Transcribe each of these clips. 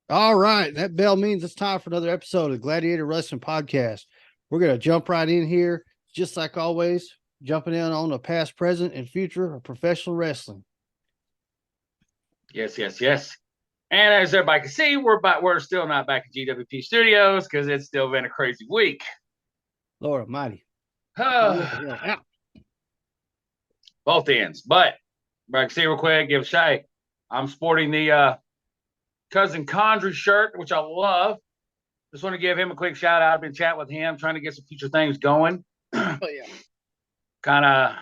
All right, that bell means it's time for another episode of Gladiator Wrestling Podcast. We're going to jump right in here, just like always, jumping in on the past, present, and future of professional wrestling. Yes, yes, yes. And as everybody can see, we're still not back at GWP Studios because it's still been a crazy week. Lord Almighty, Both ends. But I can see real quick, give a shake. I'm sporting the cousin Condry shirt, which I love. Just want to give him a quick shout out. I've been chatting with him, trying to get some future things going. Oh yeah. Kind of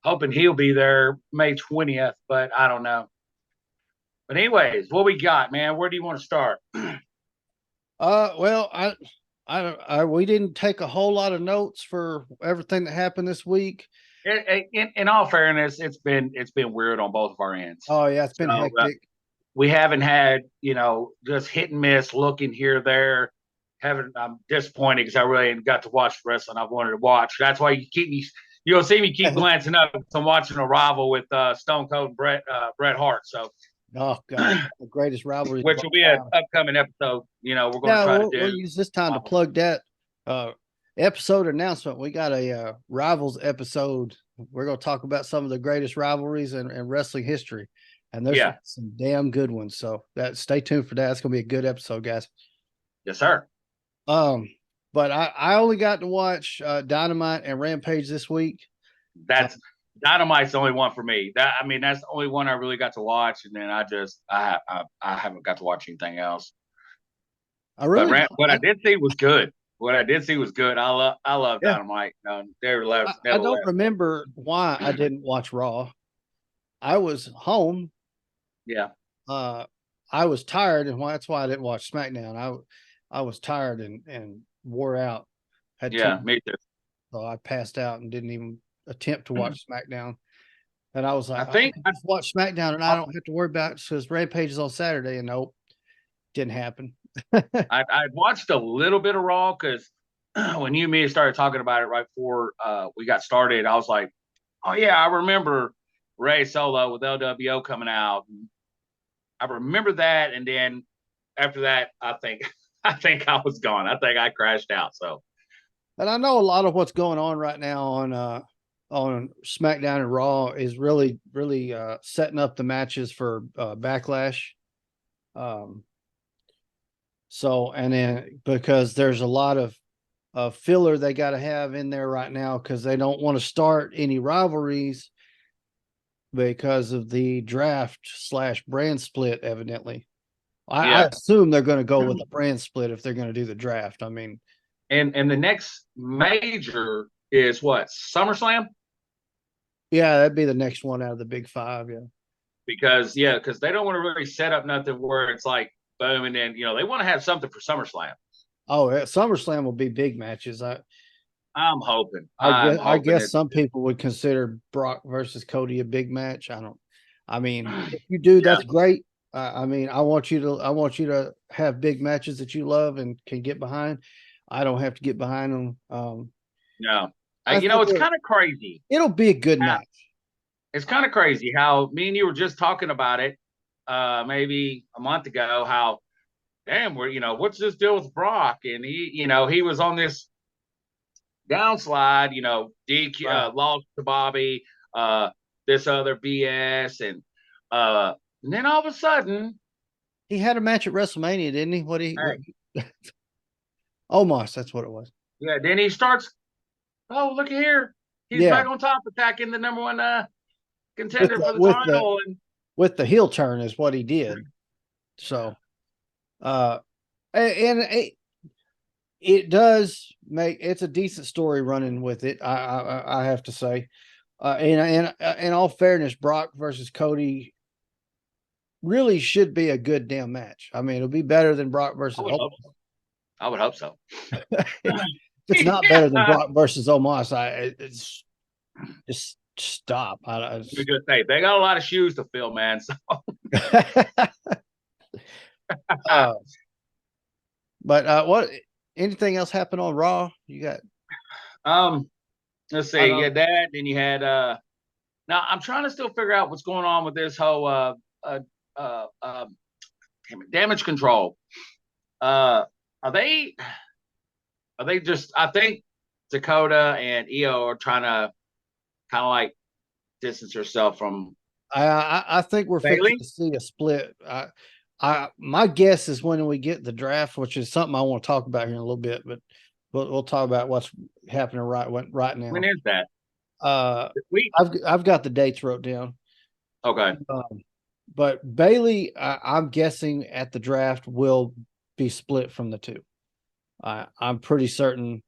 hoping he'll be there May 20th, but I don't know. But anyways, what we got, man? Where do you want to start? Well, we didn't take a whole lot of notes for everything that happened this week. In all fairness, it's been weird on both of our ends. Oh yeah, it's been So hectic. we haven't had just hit and miss, looking here there. I'm disappointed because I really ain't got to watch the wrestling I wanted to watch. That's why you'll see me keep glancing up. I'm watching a rival with Stone Cold and Bret Hart. So Oh god, the greatest rivalry. which will be an upcoming episode. We're going to Yeah, try we'll, to do. we'll use this time to plug that episode announcement. We got a rivals episode. We're going to talk about some of the greatest rivalries in wrestling history, and there's some damn good ones. So stay tuned for that. It's going to be a good episode, guys. Yes, sir. But I only got to watch Dynamite and Rampage this week. That's Dynamite's the only one for me. That's the only one I really got to watch, and then I haven't got to watch anything else. What I did see was good. What I did see was good. I love Dynamite. I don't remember why I didn't watch Raw. I was home. Yeah. I was tired, and that's why I didn't watch SmackDown. I was tired and wore out. Me too. So I passed out and didn't even attempt to watch SmackDown. And I was like, I think I just watch SmackDown and I don't have to worry about it because Rampage is on Saturday. And nope, didn't happen. I watched a little bit of Raw because when you and me started talking about it right before we got started, I was like, oh yeah, I remember Ray Solo with LWO coming out. I remember that, and then after that, I think I was gone. I think I crashed out. So, and I know a lot of what's going on right now on SmackDown and Raw is really setting up the matches for Backlash. So, and then because there's a lot of filler they got to have in there right now because they don't want to start any rivalries because of the draft/brand split, evidently. I assume they're going to go with a brand split if they're going to do the draft. I mean, and the next major is what, SummerSlam? Yeah, that'd be the next one out of the big five. Yeah, because they don't want to really set up nothing where it's like boom, and then they want to have something for SummerSlam. Oh, SummerSlam will be big matches. I'm hoping. I guess some people would consider Brock versus Cody a big match. I mean, if you do, that's great. I mean, I want you to have big matches that you love and can get behind. I don't have to get behind them. No, it's kind of crazy. It'll be a good match. It's kind of crazy how me and you were just talking about it maybe a month ago. How damn, what's this deal with Brock? And he was on this downslide. DQ lost to Bobby. This other BS, and then all of a sudden, he had a match at WrestleMania, didn't he? Omos, that's what it was. Yeah, then he starts. Oh, look at here! He's back on top, attacking the number one contender for the title, and with the heel turn is what he did. So, and it does make it's a decent story running with it. I have to say, and in all fairness, Brock versus Cody really should be a good damn match. I mean, it'll be better than Brock versus Omos. I would hope so. It's not better than Brock versus Omos. It's just stop. I was gonna say they got a lot of shoes to fill, man. So. But what? Anything else happened on Raw? You got? Let's see. You had that. Then you had. Now I'm trying to still figure out what's going on with this whole. Damn damn it, Damage Control. Uh, are they? Are they just? I think Dakota and Io are trying to kind of like distance herself from I think we're fixing Bailey. to see a split. My guess is when we get the draft, which is something I want to talk about here in a little bit, but we'll talk about what's happening right When now. is that? Uh, This week? I've got the dates wrote down. Okay. But Bailey, I'm guessing at the draft will be split from the two. I'm pretty certain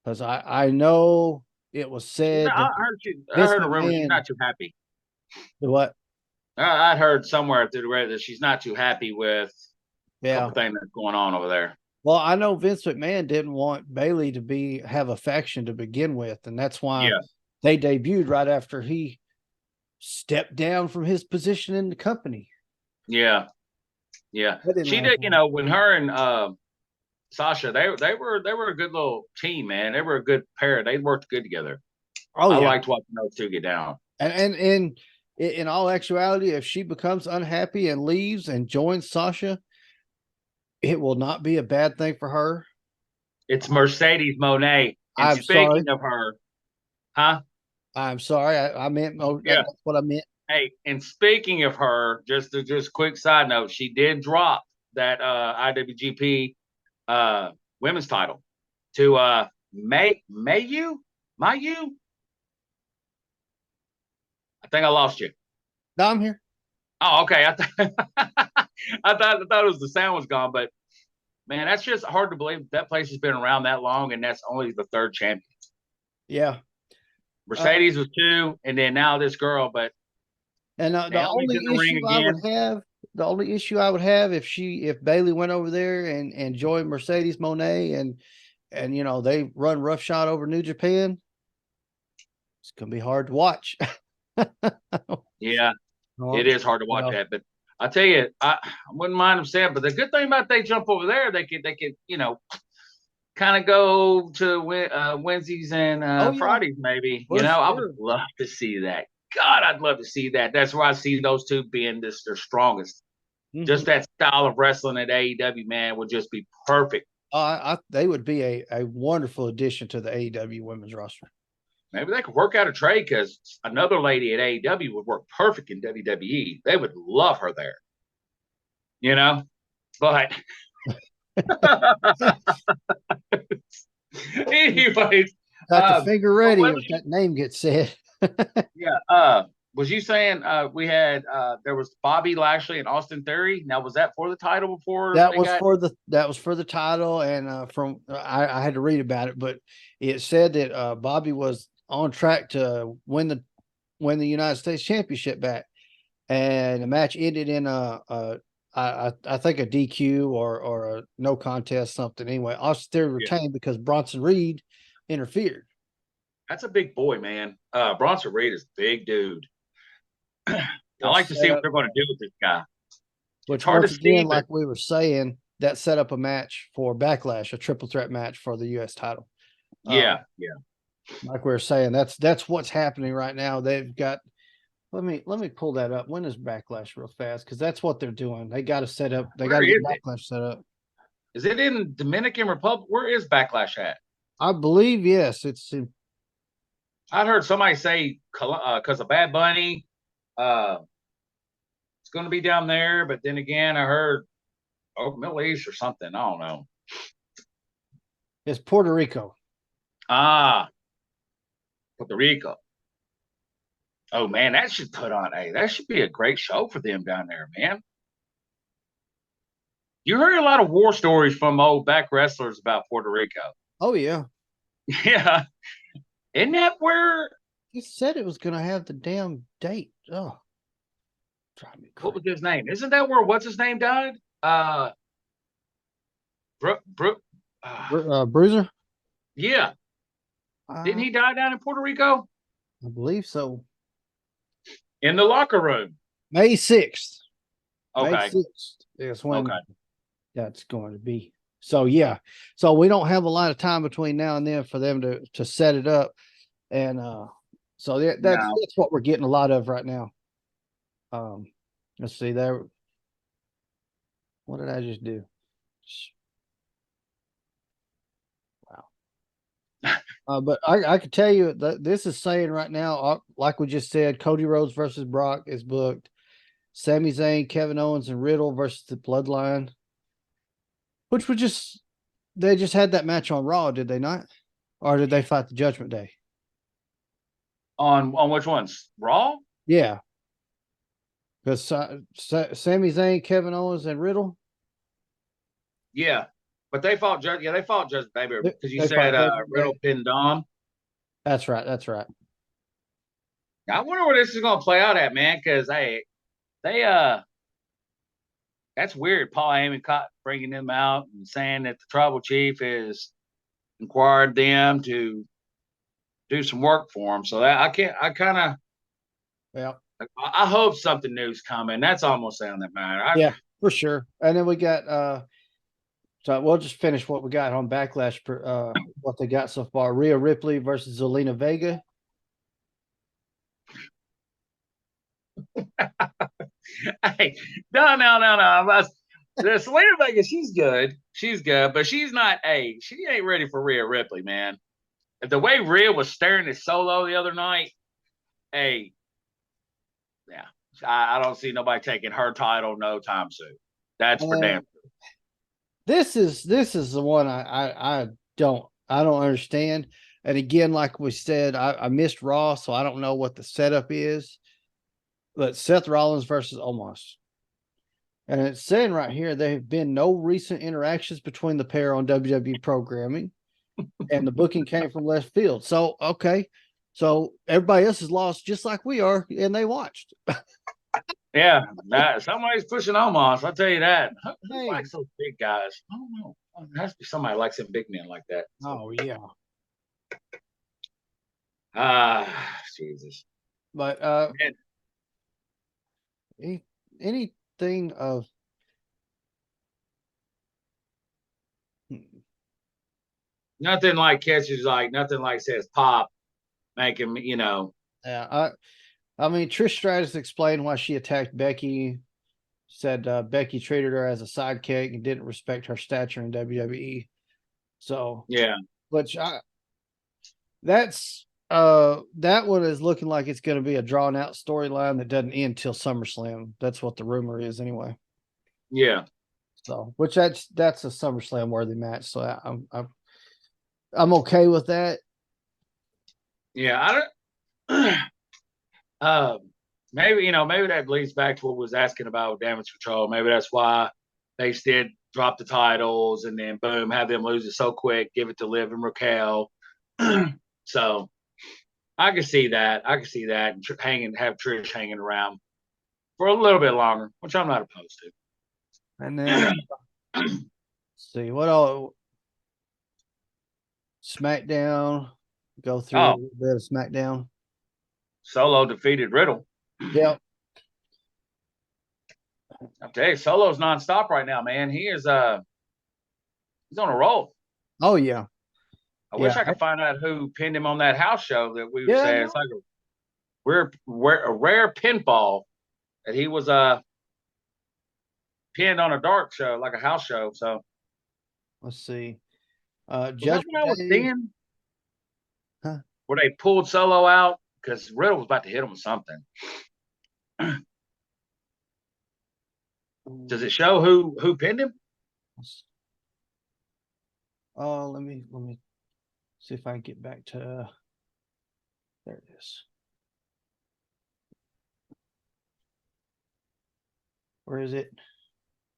because I know it was said I that heard I Vince heard a rumor she's McMahon. not too happy. What? I'd heard somewhere through the radio that she's not too happy with a Yeah. couple things that's going on over there. Well, I know Vince McMahon didn't want Bailey to have a faction to begin with, and that's why Yeah, they debuted right after he stepped down from his position in the company. yeah, yeah. I didn't She like did, him. when her and Sasha, they were a good little team, man. They were a good pair. They worked good together. Oh I yeah, liked watching those two get down. and in all actuality, if she becomes unhappy and leaves and joins Sasha, it will not be a bad thing for her. It's Mercedes Monet. And I'm sorry. speaking of her, huh? I'm sorry. I meant Yeah. that's what I meant. Hey, and speaking of her, just quick side note, she did drop that IWGP women's title to Mayu. Mayu. I think I lost you. No, I'm here. Oh, okay. I thought it was the sound was gone, but man, that's just hard to believe that place has been around that long, and that's only the third champion. Yeah. Mercedes was two, and then now this girl. But And Naomi's in the ring again. the only issue I would have if Bailey went over there and joined Mercedes Monet and they run roughshod over New Japan, it's gonna be hard to watch. Yeah, Oh, it is hard to watch well, that, but I tell you, I wouldn't mind them saying. But the good thing about they jump over there, they could kind of go to Wednesdays and oh yeah, Fridays, maybe. for I would sure. love to see that. God, I'd love to see that. That's where I see those two being their strongest. Mhm. Just that style of wrestling at AEW, man, would just be perfect. They would be a wonderful addition to the AEW women's roster. Maybe they could work out a trade because another lady at AEW would work perfect in WWE. They would love her there, But anyways, Got the finger so ready if that name gets said. yeah. Was you saying we had there was Bobby Lashley and Austin Theory? Now was that for the title before That they was got? for the title, and I had to read about it, but it said that Bobby was on track to win the United States Championship back, and the match ended in I think a DQ or a no contest something. Anyway, Austin Theory Yeah, retained because Bronson Reed interfered. that's a big boy, man. Bronson Reed is a big dude. I like Which to set see what up, they're going to do with this guy. It's which hard to once see, again, but like we were saying, that set up a match for Backlash, a triple threat match for the U.S. title. yeah, yeah. Like we were saying, that's what's happening right now. They've got let me pull that up. When is Backlash real fast? Because that's what they're doing. They got to set up. They got Where to get is it? Backlash set up. Is it in Dominican Republic? Where is Backlash at? I believe yes. It's in, I'd heard somebody say because of Bad Bunny, uh, it's going to be down there. But then again, I heard Middle East or something. I don't know. it's Puerto Rico. Ah, Puerto Rico. Oh man, that should put on that should be a great show for them down there, man. You heard a lot of war stories from old back wrestlers about Puerto Rico. Oh yeah, Yeah, isn't that where? he said it was going to have the damn date. Oh, drive me What crazy. was his name? Isn't that where what's his name died? Brooke. Bruiser. Yeah, didn't Uh, he die down in Puerto Rico I believe so. in the locker room? May 6th. May Okay, 6th is when okay. that's going to be. So yeah, so we don't have a lot of time between now and then for them to set it up, and so No, that's what we're getting a lot of right now. Um, let's see there. What did I just do? Wow. But I can tell you that this is saying right now, like we just said, Cody Rhodes versus Brock is booked. Sami Zayn, Kevin Owens, and Riddle versus the Bloodline, which was just they just had that match on Raw, did they not? Or did they fight the Judgment Day? On which ones? Raw? Yeah, because Sami Zayn, Kevin Owens, and Riddle Yeah. But they fought Judge. Yeah, they fought Judge Baby they, because you they said fought Judgment Riddle Day. pinned Dom. That's right. That's right. I wonder where this is going to play out at, man. Because they that's weird. Paul Heyman caught bringing them out and saying that the tribal chief has inquired them to do some work for him. So that I can't. I kind of. Yeah. I hope something new's coming. That's almost on that matter. Yeah, for sure. And then we got so we'll just finish what we got on Backlash for what they got so far. Rhea Ripley versus Zelina Vega. Hey, no. The Selena Vega, she's good. She's good, but she's not. Hey, she ain't ready for Rhea Ripley, man. The way Rhea was staring at Solo the other night, hey, yeah, I don't see nobody taking her title no time soon. That's for damn. This is the one I don't understand. And again, like we said, I missed Raw, so I don't know what the setup is. But Seth Rollins versus Omos. And it's saying right here there have been no recent interactions between the pair on WWE programming, and the booking came from left field. So okay, so everybody else is lost just like we are, and they watched. Yeah, somebody's pushing Omos. I'll tell you that. Who Hey, likes those big guys? I don't know. There has to be somebody who likes them big men like that. oh yeah, Jesus. but Man, any, anything of nothing like catches like nothing like says pop, making yeah, I mean Trish Stratus explained why she attacked Becky. Said Becky treated her as a sidekick and didn't respect her stature in WWE. So, yeah, which that one is looking like it's going to be a drawn out storyline that doesn't end till SummerSlam. That's what the rumor is anyway. yeah, So, which that's a SummerSlam worthy match. So I'm okay with that. yeah. I don't. Maybe maybe that leads back to what we was asking about Damage Control. Maybe that's why they did drop the titles and then boom, have them lose it so quick, give it to Liv and Raquel. So I can see that. I can see that and have Trish hanging around for a little bit longer, which I'm not opposed And then let's see what all SmackDown. Go through a Oh, little bit of SmackDown. Solo defeated Riddle. Yep. I tell you, Solo's nonstop right now, man. He's on a roll. Oh yeah. I Yeah. wish I could find out who pinned him on that house show that we were Yeah. saying. It's like a rare pinfall that he was pinned on a dark show, like a house show. So Let's see. was that what Judgment I was Day. seeing? Huh? Where they pulled Solo out because Riddle was about to hit him with something. Does it show who pinned him? Oh, let me see if I can get back to there it is. Where is it?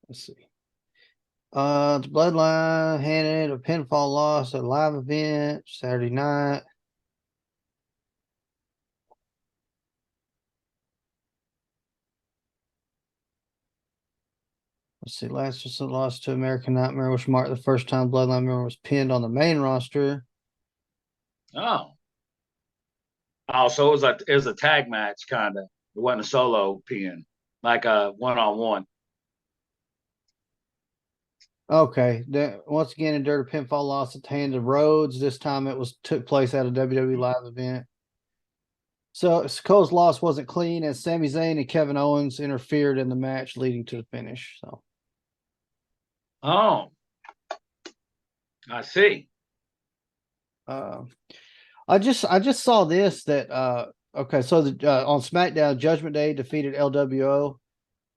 Let's see. The Bloodline handed a pinfall loss at a live event Saturday night. Let's see. Last was a loss to American Nightmare, which marked the first time Bloodline member was pinned on the main roster. Oh, so it was a tag match kind of. It wasn't a solo pin, like a one-on-one. Okay. Once again, endured a pinfall loss at the hands of Rhodes. This time it was took place at a WWE live event. So Cole's loss wasn't clean as Sami Zayn and Kevin Owens interfered in the match, leading to the finish. So Oh, I see. Uh, I just saw this that okay, so on SmackDown, Judgment Day defeated LWO,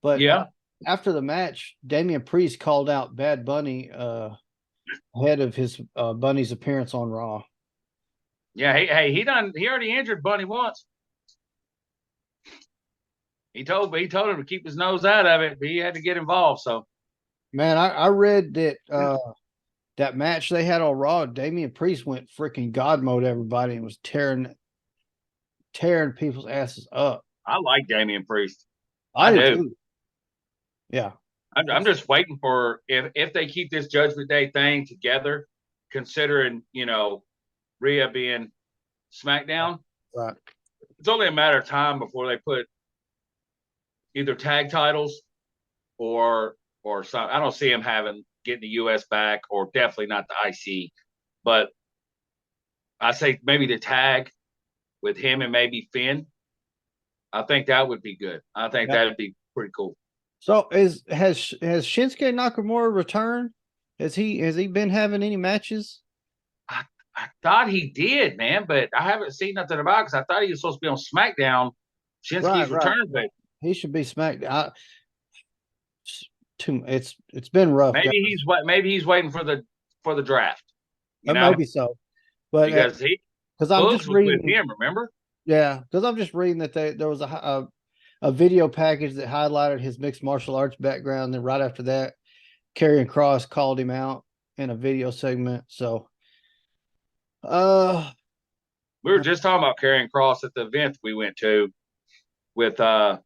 but Yeah, after the match, Damian Priest called out Bad Bunny ahead of his Bunny's appearance on Raw. yeah. He already injured Bunny once. He told him to keep his nose out of it, but he had to get involved. So Man, I read that that match they had on Raw, Damian Priest went freaking God mode everybody and was tearing people's asses up. I like Damian Priest. I I do do. too. Yeah. I'm just waiting for if they keep this Judgment Day thing together, considering Rhea being SmackDown. Right. It's only a matter of time before they put either tag titles or some. I don't see him getting the US back, or definitely not the IC. But I say maybe the tag with him and maybe Finn. I think that would be good. I think Yep. that'd be pretty cool. So has Shinsuke Nakamura returned? Has he been having any matches? I, I thought he did, man, but I haven't seen nothing about it because I thought he was supposed to be on SmackDown. Right, Shinsuke's right. return, but He should be smacked. It's been rough, guys. maybe he's waiting for the draft, Maybe so, but because he because I'm Boogs just was with reading, him. Remember? yeah, because I'm just reading that there was a video package that highlighted his mixed martial arts background. Then right after that, Karrion Kross called him out in a video segment. So, uh, We were just talking about Karrion Kross at the event we went to with I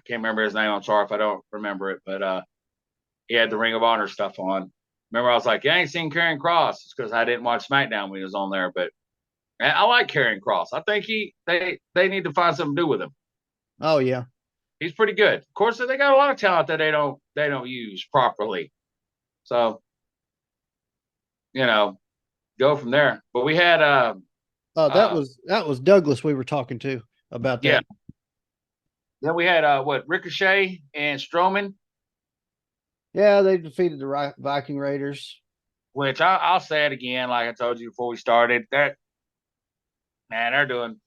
can't remember his name. I'm sorry if I don't remember it, but he had the Ring of Honor stuff on. Remember, I was like, yeah, I ain't seen Karrion Kross. It's because I didn't watch SmackDown when he was on there. But man, I like Karrion Kross. I think they need to find something to do with him. oh yeah, He's pretty good. Of course, they got a lot of talent that they don't use properly. So go from there. But we had that uh was Douglas we were talking to about yeah. that. Then we had what, Ricochet and Strowman, Yeah, they defeated the Viking Raiders. which I'll say it again, like I told you before we started. That man, they're doing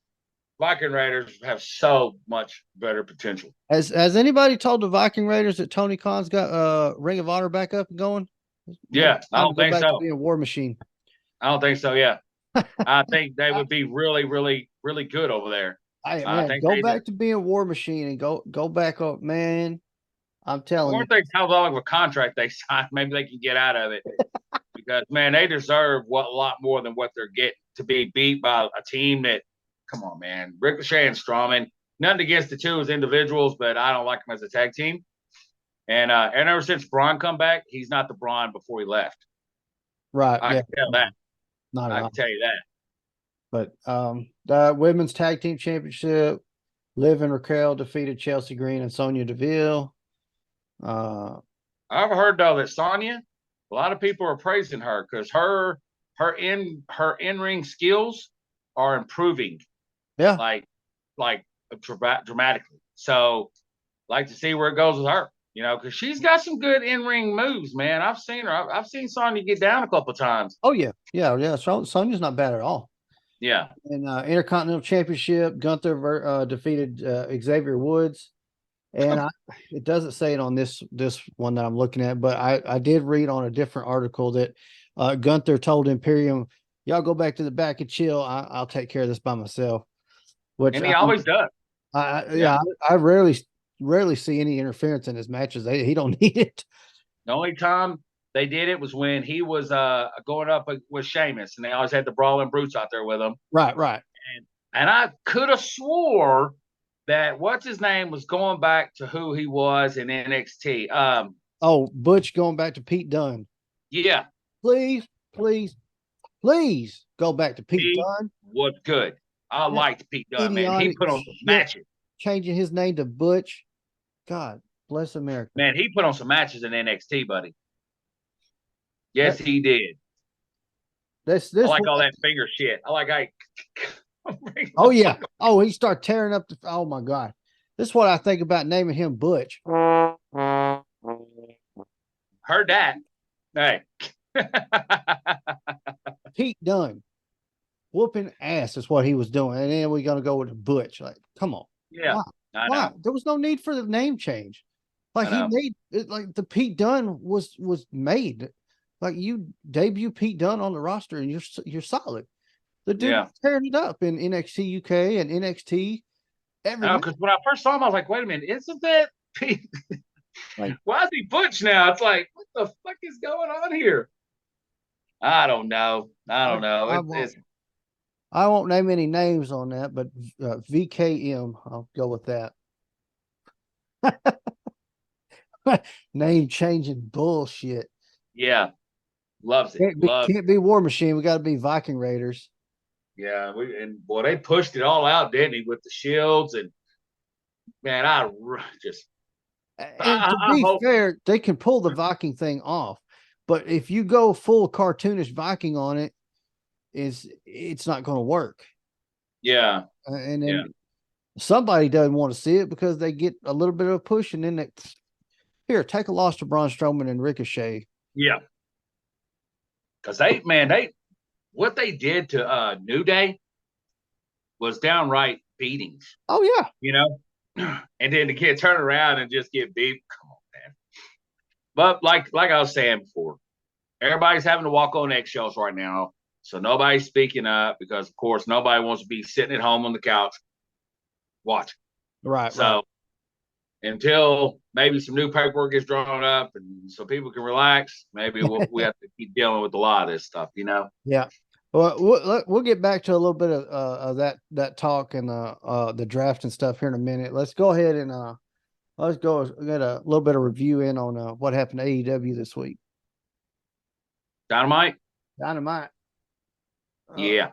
Viking Raiders have so much better potential. Has anybody told the Viking Raiders that Tony Khan's got Ring of Honor back up and going? Maybe Yeah, it's I time to don't go think back to so. being War Machine. I don't think so. Yeah, I think they would be really, really, really good over there. I Man, think go they. back to being War Machine and go back up, man. I'm I telling wonder you. if they how long of a contract they signed. Maybe they can get out of it because man, they deserve a lot more than what they're getting to be beat by a team that. Come on, man, Ricochet and Strowman. Nothing against the two as individuals, but I don't like them as a tag team. And ever since Braun come back, he's not the Braun before he left. Right. I Yeah. can tell that. Not at I can all. tell you that. But the women's tag team championship, Liv and Raquel defeated Chelsea Green and Sonya Deville. Uh, I've heard though that Sonya, a lot of people are praising her because her in ring skills are improving yeah. like like dramatically. So like to see where it goes with her. Because she's got some good in ring moves, man. I've seen her. I've seen Sonya get down a couple of times. Oh yeah. Yeah. Yeah. So Sonya's not bad at all. Yeah. And Intercontinental Championship, Gunther defeated Xavier Woods. And it doesn't say it on this one that I'm looking at, but I did read on a different article that Gunther told Imperium, "Y'all go back to the back and chill. I'll take care of this by myself." Which And he always does. Yeah. yeah, I rarely see any interference in his matches. He don't need it. The only time they did it was when he was going up with Sheamus, and they always had the Brawling Brutes out there with him. Right, right. And I could have swore that what's his name was going back to who he was in NXT. Oh, Butch going back to Pete Dunne. Yeah, Please, please, please go back to Pete he Dunne. was good. I That liked Pete Dunne, man. He idiotic put on some shit, matches. changing his name to Butch. God bless America. Man, he put on some matches in NXT, buddy. That, Yes, he did. this I this like all that finger shit. I like I. Oh yeah. Oh, he start tearing up the. Oh my God. This is what I think about naming him Butch. Heard that. Hey. Pete Dunne whooping ass is what he was doing, and then we're gonna go with the Butch. Like, come on, Yeah, why? I Why? know. There was no need for the name change. Like I he know. made it, like the Pete Dunne was made. Like you debut Pete Dunne on the roster, and you're solid. The dude Yeah. was tearing it up in NXT UK and NXT I every know, night. because when I first saw him, I was like, wait a minute, isn't that Pete? Like Why is he Butch now? It's like, what the fuck is going on here? I don't know. I I, don't know. I It's won't it's I won't name any names on that, but VKM, I'll go with that. Name changing bullshit. yeah, loves it. Can't be Love can't be War Machine. We got to be Viking Raiders. yeah. And boy, they pushed it all out, didn't he, with the shields and man, just And to I be hope fair, they can pull the Viking thing off, but if you go full cartoonish Viking on it, it's not going to work. yeah, And yeah, then somebody doesn't want to see it because they get a little bit of a push, and then they here take a loss to Braun Strowman and Ricochet. yeah. Because they what they did to New Day was downright beatings, Oh yeah, you know. And then to get turn around and just get beat. Come on, man. But like I was saying before, everybody's having to walk on eggshells right now. So nobody's speaking up because, of course, nobody wants to be sitting at home on the couch watching. right. So until maybe some new paperwork gets drawn up and so people can relax, maybe we have to keep dealing with a lot of this stuff, you know? Yeah. Well, we'll get back to a little bit of that talk and the draft and stuff here in a minute. Let's go ahead and let's go get a little bit of review in on what happened to AEW this week. Dynamite? Dynamite. Yeah.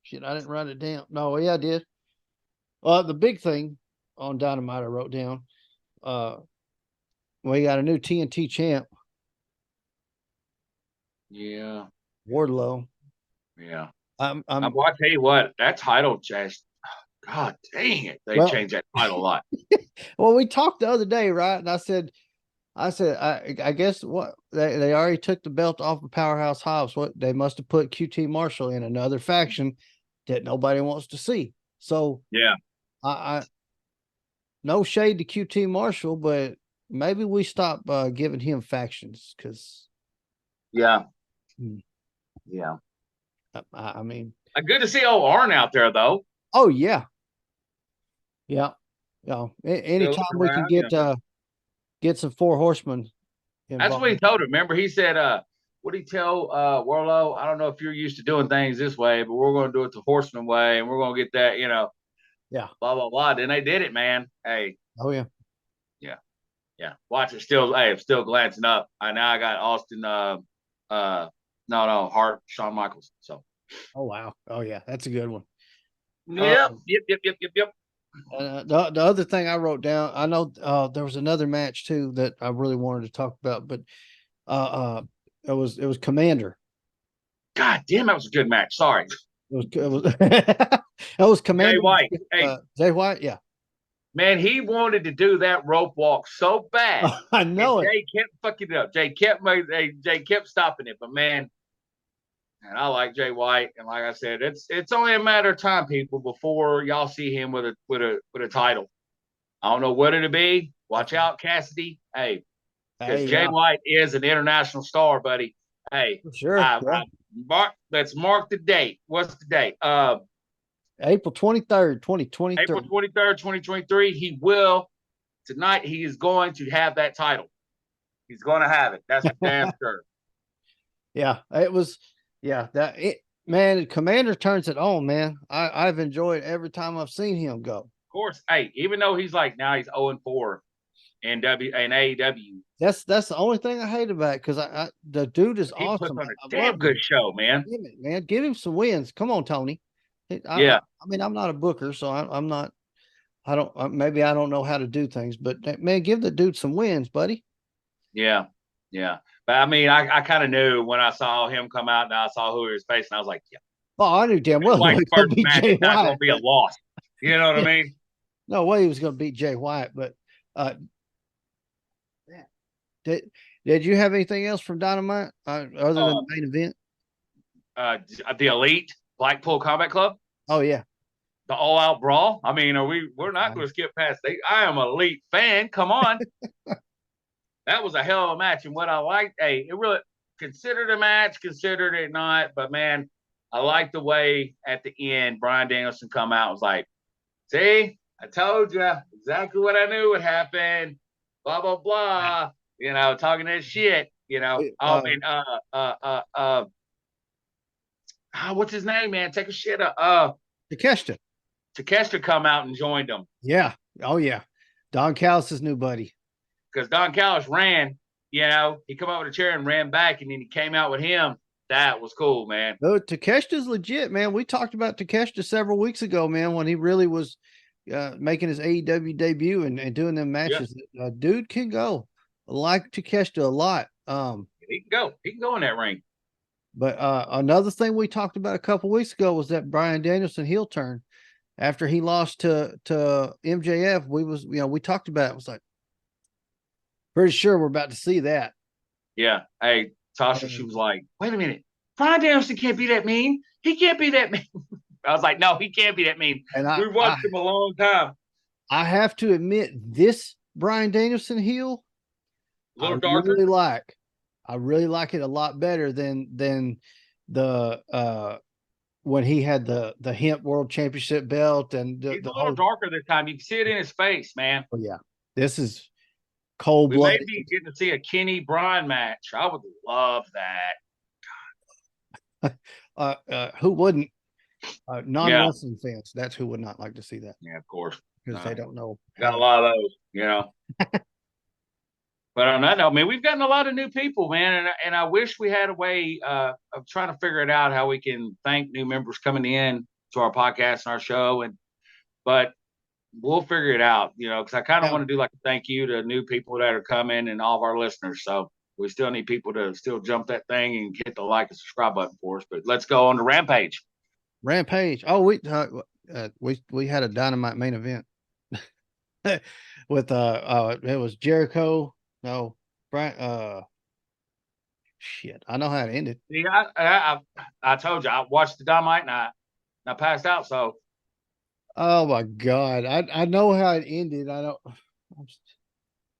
Shit, I didn't write it down. No, yeah, I did. The big thing on Dynamite I wrote down. We got a new TNT champ, Yeah. Wardlow. Yeah. I'm Well, I tell you what, that title just, God dang it. They well. changed that title a lot. Well, we talked the other day, right? And I guess what they already took the belt off of Powerhouse Hobbs. What they must have put QT Marshall in another faction that nobody wants to see. So Yeah. I no shade to QT Marshall, but maybe we stop giving him factions because Yeah. hmm, Yeah. I mean, Good to see old Arn out there, though. oh yeah. Still Anytime we can around, you know. get some four horsemen That's what he involved. told him. Remember, he said, what did he tell Warlow? I don't know if you're used to doing things this way, but we're going to do it the horseman way, and we're going to get that, Yeah. blah, blah, blah. Then they did it, man. Hey, Oh yeah. yeah, yeah. Watch it still, hey, it's still glancing up. Now I got Austin, no, Hart, Shawn Michaels. So, Oh wow. Oh yeah. That's a good one. yep, yep. The other thing I wrote down, I know there was another match too that I really wanted to talk about, but uh, it was Commander. God damn, that was a good match. Sorry. It was it was Jay Commander. White. Hey, Jay White, yeah. man, he wanted to do that rope walk so bad. I And know it. Jay kept fucking it up. Jay kept stopping it. But man, and I like Jay White. And like I said, it's only a matter of time, people, before y'all see him with a title. I don't know what it'll be. Watch out, Cassidy. Hey, because Hey, Jay yeah, White is an international star, buddy. Hey, for sure. Yeah. let's mark the date. What's the date? April 23rd, 2023. April 23rd, 2023. Tonight, he is going to have that title. He's going to have it. That's for damn sure. Yeah, it was. Yeah, that it. Man, Commander turns it on, man. I've enjoyed every time I've seen him go. Of course, hey, even though he's like now he's 0-4 in AEW, That's the only thing I hate about it because the dude is he puts awesome. on a I damn love good him. show, man. Give it, man. Give him some wins. Come on, Tony. Yeah, I mean, I'm not a booker, so I'm not. I don't. Maybe I don't know how to do things, but man, give the dude some wins, buddy. yeah, yeah. But I mean, I kind of knew when I saw him come out and I saw who he was facing, I was like, yeah, Oh, I knew damn Jay well he White's was going to first beat match Jay is not going White, to be a but loss. You know what I mean? no way he was going to beat Jay White. But Did you have anything else from Dynamite other than Uh, the main event? the Elite Blackpool Combat Club, Oh yeah, the All Out Brawl. I mean, we're that's not fine. going to skip past. I am an Elite fan. Come on, that was a hell of a match, and what I liked, hey, it really considered a match, considered it not, but man, I liked the way at the end Brian Danielson come out and was like, "See, I told you exactly what I knew would happen." Blah blah blah. Talking that shit. And what's his name, man? Take a shit. Takeshita. Takeshita come out and joined them Yeah. Oh yeah. Don Callis' new buddy. because Don Callis ran. He come out with a chair and ran back, and then he came out with him. That was cool, man. No, Takeshita's legit, man. We talked about Takeshita several weeks ago, man, when he really was making his AEW debut and doing them Yeah, matches. Dude can go. I like Takeshita a lot. he can go. He can go in that ring. But another thing we talked about a couple weeks ago was that Brian Danielson heel turn after he lost to MJF. We talked about it. It was like pretty sure we're about to see that. Yeah. Hey, Tasha, she was like, "Wait a minute, Brian Danielson can't be that mean. He can't be that mean." I was like, "No, he can't be that mean. And We've watched him a long time. I have to admit, this Brian Danielson heel, A I little darker." really like. I really like it a lot better than the when he had the Hemp World Championship belt and He's the a little whole. darker this time. You can see it in his face, man. Oh yeah, this is cold We may blooded. be getting to see a Kenny Bryan match. I would love that. Who wouldn't? Non Yeah. wrestling fans. That's who would not like to see that Yeah, of course. because they don't know Got a how. lot of those. But on that note, man, we've gotten a lot of new people, man, and I wish we had a way of trying to figure it out how we can thank new members coming in to our podcast and our show, but we'll figure it out, because I kind of Now, want to do like a thank you to new people that are coming and all of our listeners. So we still need people to still jump that thing and hit the like and subscribe button for us. But let's go on to Rampage. Rampage. Oh, we had a Dynamite main event with it was Jericho. No, Brian. Shit, I know how it ended. See, I told you I watched the Dynamite and I passed out. So Oh my god, I know how it ended. I don't.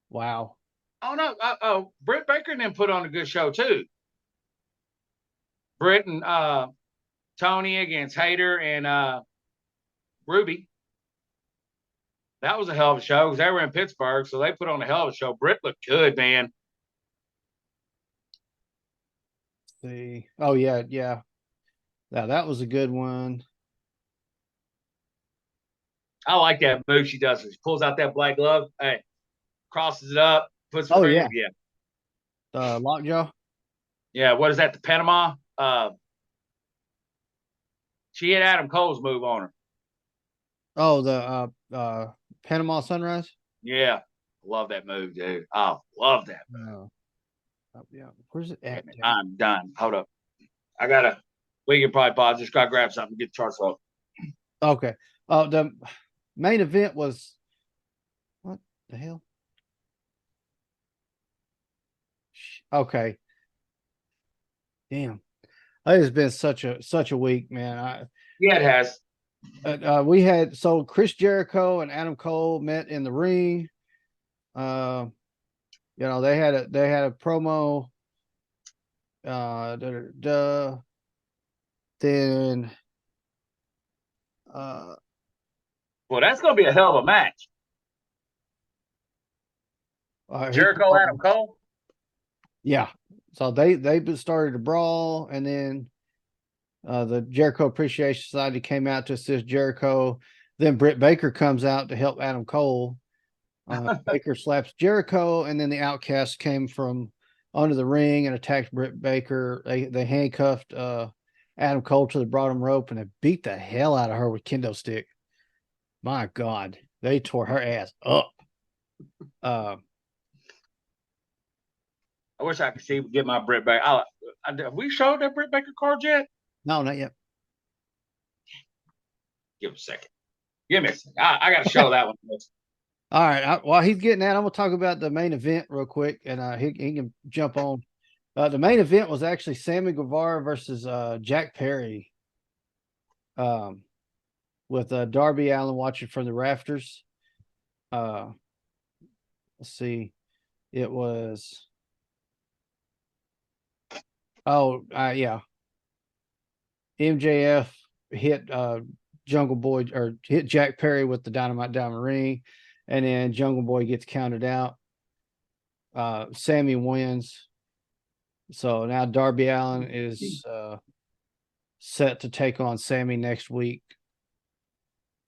Wow. oh no, Britt Baker and then put on a good show too. Britt and Tony against Hayter and Ruby. That was a hell of a show because they were in Pittsburgh, so they put on a hell of a show. Britt looked good, man. See. Oh yeah, yeah. Now that was a good one. I like that move she does. She pulls out that black glove, hey, crosses it up, puts her Oh finger. yeah, Yeah, Lockjaw. yeah. What is that? The Panama. She had Adam Cole's move on her. Oh, the Panama Sunrise. Yeah, love that move, dude. Oh, love that move. Yeah. Where's it at? I'm done. Hold up. I gotta. We can probably pause. Just gotta grab something. Get the charts up. Okay. The main event was what the hell? Okay. Damn. It has been such a week, man. Yeah, it has. We had Chris Jericho and Adam Cole met in the ring. They had a promo. Then Well, that's gonna be a hell of a match. Jericho, Adam Cole. Yeah. So they started a brawl, and then the Jericho Appreciation Society came out to assist Jericho. Then Britt Baker comes out to help Adam Cole. Baker slaps Jericho, and then the Outcasts came from under the ring and attacked Britt Baker. They handcuffed Adam Cole to the bottom rope, and they beat the hell out of her with kendo stick. My God, they tore her ass up. I wish I could see get my Britt Baker. Have we showed that Britt Baker card yet? No, not yet. Give me a second. Give me a second. I got to show that one. All right. While he's getting that, I'm gonna talk about the main event real quick, and he can jump on. The main event was actually Sammy Guevara versus Jack Perry, um, with Darby Allin watching from the rafters. Uh, let's see, it was yeah, MJF hit Jungle Boy or hit Jack Perry with the Dynamite Diamond Ring, and then Jungle Boy gets counted out. Sammy wins. So now Darby Allin is set to take on Sammy next week.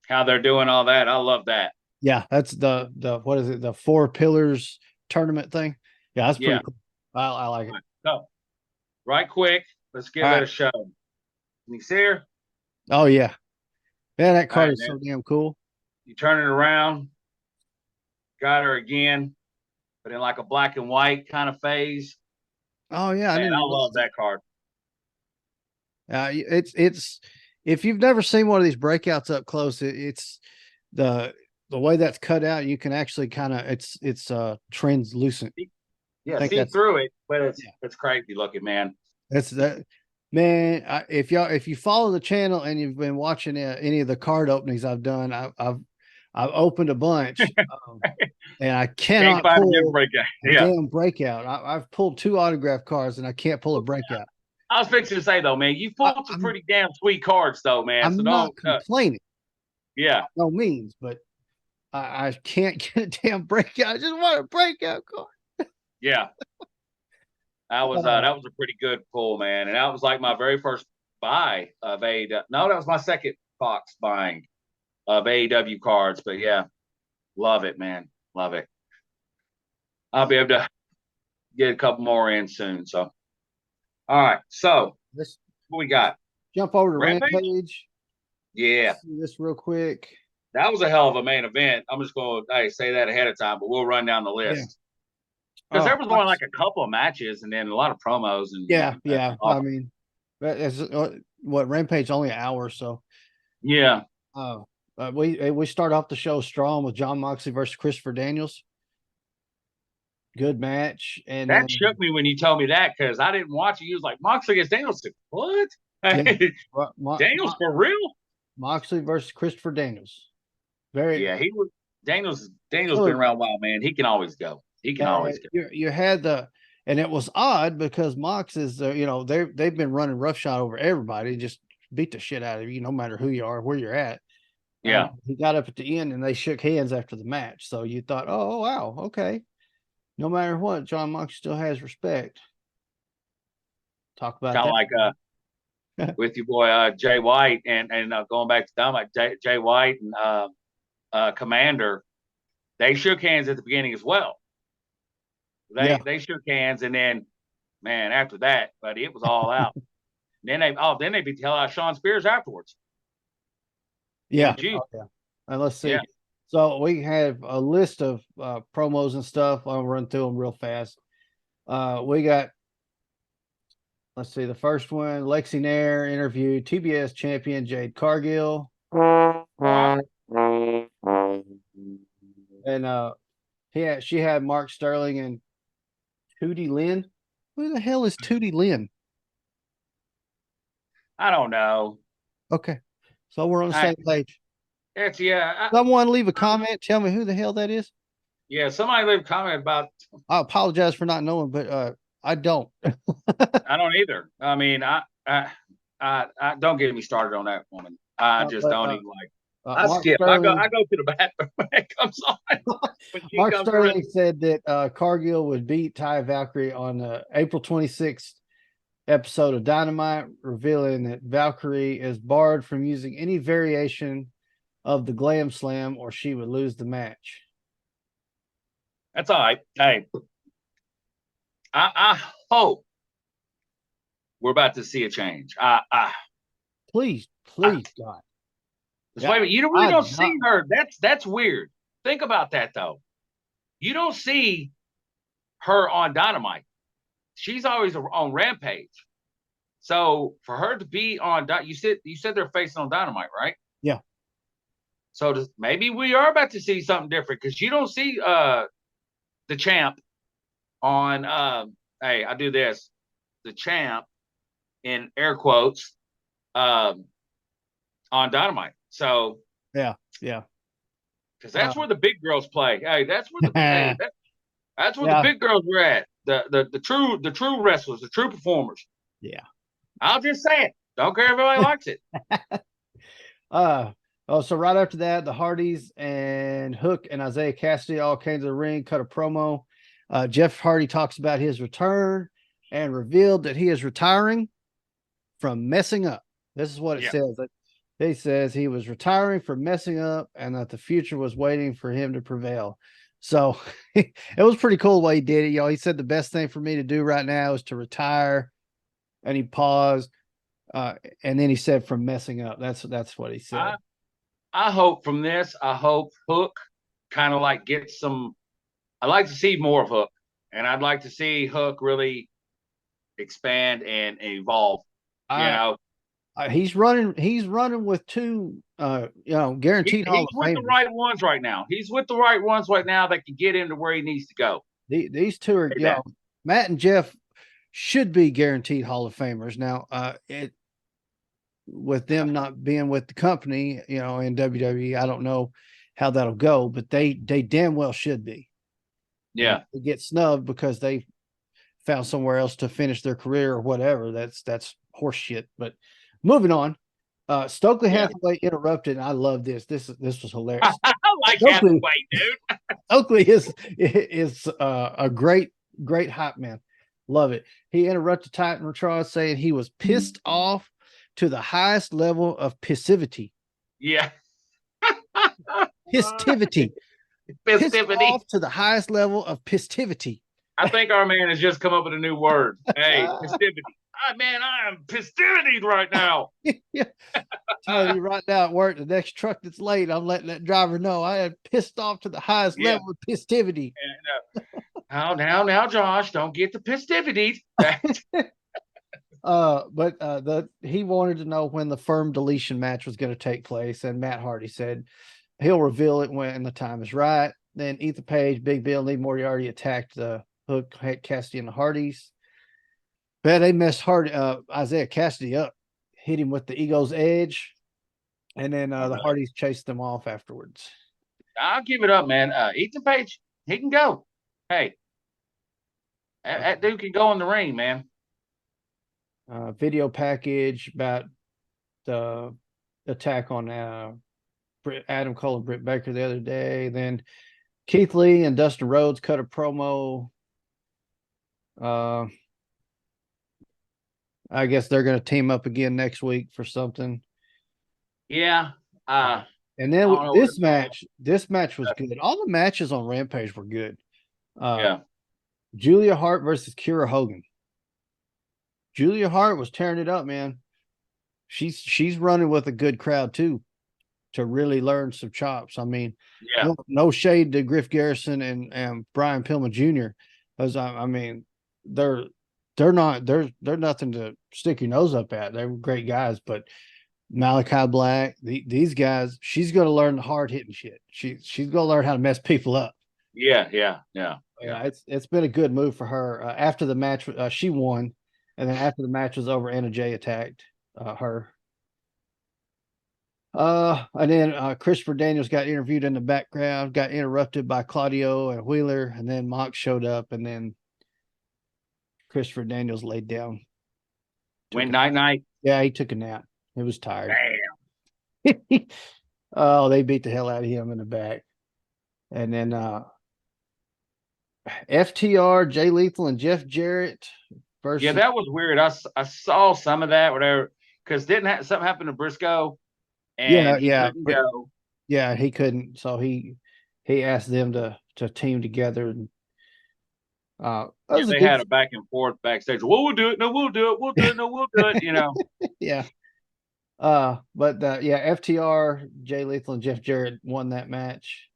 How they're doing all that. I love that. Yeah, that's the what is it? The Four Pillars tournament thing. Yeah, that's Yeah. pretty cool. I like it. So, right quick, let's give All it right. a show. Can you see her? Oh yeah. Yeah, that All card right, is man. so damn cool. You turn it around, got her again, but in like a black and white kind of phase. Oh yeah, I Man, didn't I even love realize that card. it's if you've never seen one of these breakouts up close, it's the way that's cut out. You can actually kind of it's translucent. I Yeah, think see that's through it, but yeah. it's crazy looking, man. That's that man. If you follow the channel and you've been watching any of the card openings I've done, I've opened a bunch, and I Can't cannot find a good pull breakout. a Yeah. damn breakout. I've pulled two autograph cards and I can't pull a breakout. I was fixing to say though, man, you I, pulled some I'm pretty damn sweet cards though, man. So I'm don't not complaining yeah. by no means, but I can't get a damn breakout. I just want a breakout card. Yeah. Uh, That was a pretty good pull, man. And that was like my very first buy of AEW. No, that was my second box buying of AEW cards. But yeah, love it, man. Love it. I'll be able to get a couple more in soon. So all right. So let's what we got? jump over to Rampage? Rampage. Yeah. Let's see this real quick. That was a hell of a main event. I'm just going to say that ahead of time, but we'll run down the Yeah. list because there was only like a couple of matches and then a lot of promos and Yeah. I awesome. mean, it's what Rampage only an hour, so Yeah, uh, we start off the show strong with John Moxley versus Christopher Daniels. Good match, and that then shook me when you told me that because I didn't watch it. He was like Moxley against Daniels. What? yeah, Daniels for real? Moxley versus Christopher Daniels. Very Yeah, he was. Daniels been killer. around a while, man. He can always go. He can always go. You had and it was odd because Mox is they've been running roughshod over everybody, just beat the shit out of you, no matter who you are, where you're at. And Yeah, he got up at the end and they shook hands after the match. So you thought, oh wow, okay. No matter what, John Mox still has respect. Talk about kind of that. like with your boy Jay White and going back to Dynamite, Jay White and Commander. They shook hands at the beginning as well. Yeah, They shook hands, and then man, after that, buddy, it was all out. Then they beat the hell out of Sean Spears afterwards. Him yeah. and Juice. Oh, yeah. And let's Yeah. see. So we have a list of promos and stuff. I'll run through them real fast. We got, let's see, the first one, Lexi Nair interviewed TBS champion Jade Cargill. And she had Mark Sterling and Tootie Lynn. Who the hell is Tootie Lynn? I don't know. Okay. So we're on the same page. It's Someone leave a comment. Tell me who the hell that is. yeah. Somebody leave a comment about. I apologize for not knowing, but I don't. I don't either. I mean, I don't get me started on that woman. I just But don't even like. I Mark skip. Sterling, I go to the bathroom when it comes on. When she Mark comes Sterling said that Cargill would beat Ty Valkyrie on the April 26th episode of Dynamite, revealing that Valkyrie is barred from using any variation of the Glam Slam or she would lose the match. That's all right. Hey, I hope we're about to see a change. Please, God. Wait a minute. You really don't see her. That's weird. Think about that though. You don't see her on Dynamite. She's always on Rampage. So for her to be on, you said they're facing on Dynamite, right? Yeah. So maybe we are about to see something different because you don't see the champ on hey, I do this, the champ in air quotes um on Dynamite. So Yeah, yeah. because Uh, that's where the big girls play. Hey, yeah, that's where the big girls were at. The true wrestlers, the true performers. yeah. I'll just say it. Don't care if everybody likes it. Uh so right after that, the Hardys and Hook and Isaiah Cassidy all came to the ring, cut a promo. Jeff Hardy talks about his return and revealed that he is retiring from messing up. This is what it Yeah. says. He says he was retiring from messing up and that the future was waiting for him to prevail. So it was pretty cool the way he did it. He said the best thing for me to do right now is to retire. And he paused. And then he said from messing up. That's what he said. I hope from this, I hope Hook kind of like gets some. I'd like to see more of Hook, and I'd like to see Hook really expand and evolve. You I know, he's running. He's running with two, guaranteed Hall he's of with the Famers. right ones right now. He's with the right ones right now that can get him to where he needs to go. These two are, Say that. Matt and Jeff should be guaranteed Hall of Famers. Now, it with them not being with the company, in WWE, I don't know how that'll go, but they damn well should be. Now, Yeah. they get snubbed because they found somewhere else to finish their career or whatever. That's horse shit. But moving on. Stokely Yeah. Hathaway interrupted. And I love this. This was hilarious. I like Stokely, Hathaway, dude. Stokely is a great hype man. Love it. He interrupted Titantron saying he was pissed off to the highest level of passivity. Yeah. Pistivity. Pissed Festivity. off to the highest level of pistivity. I think our man has just come up with a new word. Hey, festivity. Man, I am festivities right now. Yeah. Telling you right now at work, the next truck that's late, I'm letting that driver know I am pissed off to the highest Yeah. level of pistivity. Now, Josh, don't get the festivities. But he wanted to know when the firm deletion match was going to take place, and Matt Hardy said he'll reveal it when the time is right. Then Ethan Page, Big Bill, and Lee Moriarty attacked the Hook, Cassidy, and the Hardys. But they messed Isaiah Cassidy up, hit him with the ego's edge, and then the Hardys chased them off afterwards. I'll give it up, man. Ethan Page, he can go. Hey, that dude can go in the ring, man. Video package about the attack on Adam Cole and Britt Baker the other day. Then Keith Lee and Dustin Rhodes cut a promo. I guess they're going to team up again next week for something. Yeah. And then this match was good. All the matches on Rampage were good. Yeah. Julia Hart versus Kira Hogan. Julia Hart was tearing it up, man. She's running with a good crowd too, to really learn some chops. I mean, Yeah. no shade to Griff Garrison and Brian Pillman Jr. Because I mean, they're nothing to stick your nose up at. They're great guys, but Malachi Black, these guys, she's going to learn the hard hitting shit. She's going to learn how to mess people up. Yeah. It's been a good move for her. After the match, she won, and then after the match was over, Anna Jay attacked her. And then Christopher Daniels got interviewed in the background, got interrupted by Claudio and Wheeler, and then Mox showed up, and then Christopher Daniels laid down. Went night. Yeah, he took a nap. He was tired. Damn. Oh, they beat the hell out of him in the back. And then FTR, Jay Lethal, and Jeff Jarrett versus. Yeah, that was weird. I saw some of that, whatever, because didn't something happen to Briscoe? And he couldn't go. Yeah, he couldn't. So he asked them to team together. And they had a back and forth backstage. Well, we'll do it. No, we'll do it. We'll do it. No, we'll do it. Yeah. But FTR, Jay Lethal, and Jeff Jarrett won that match.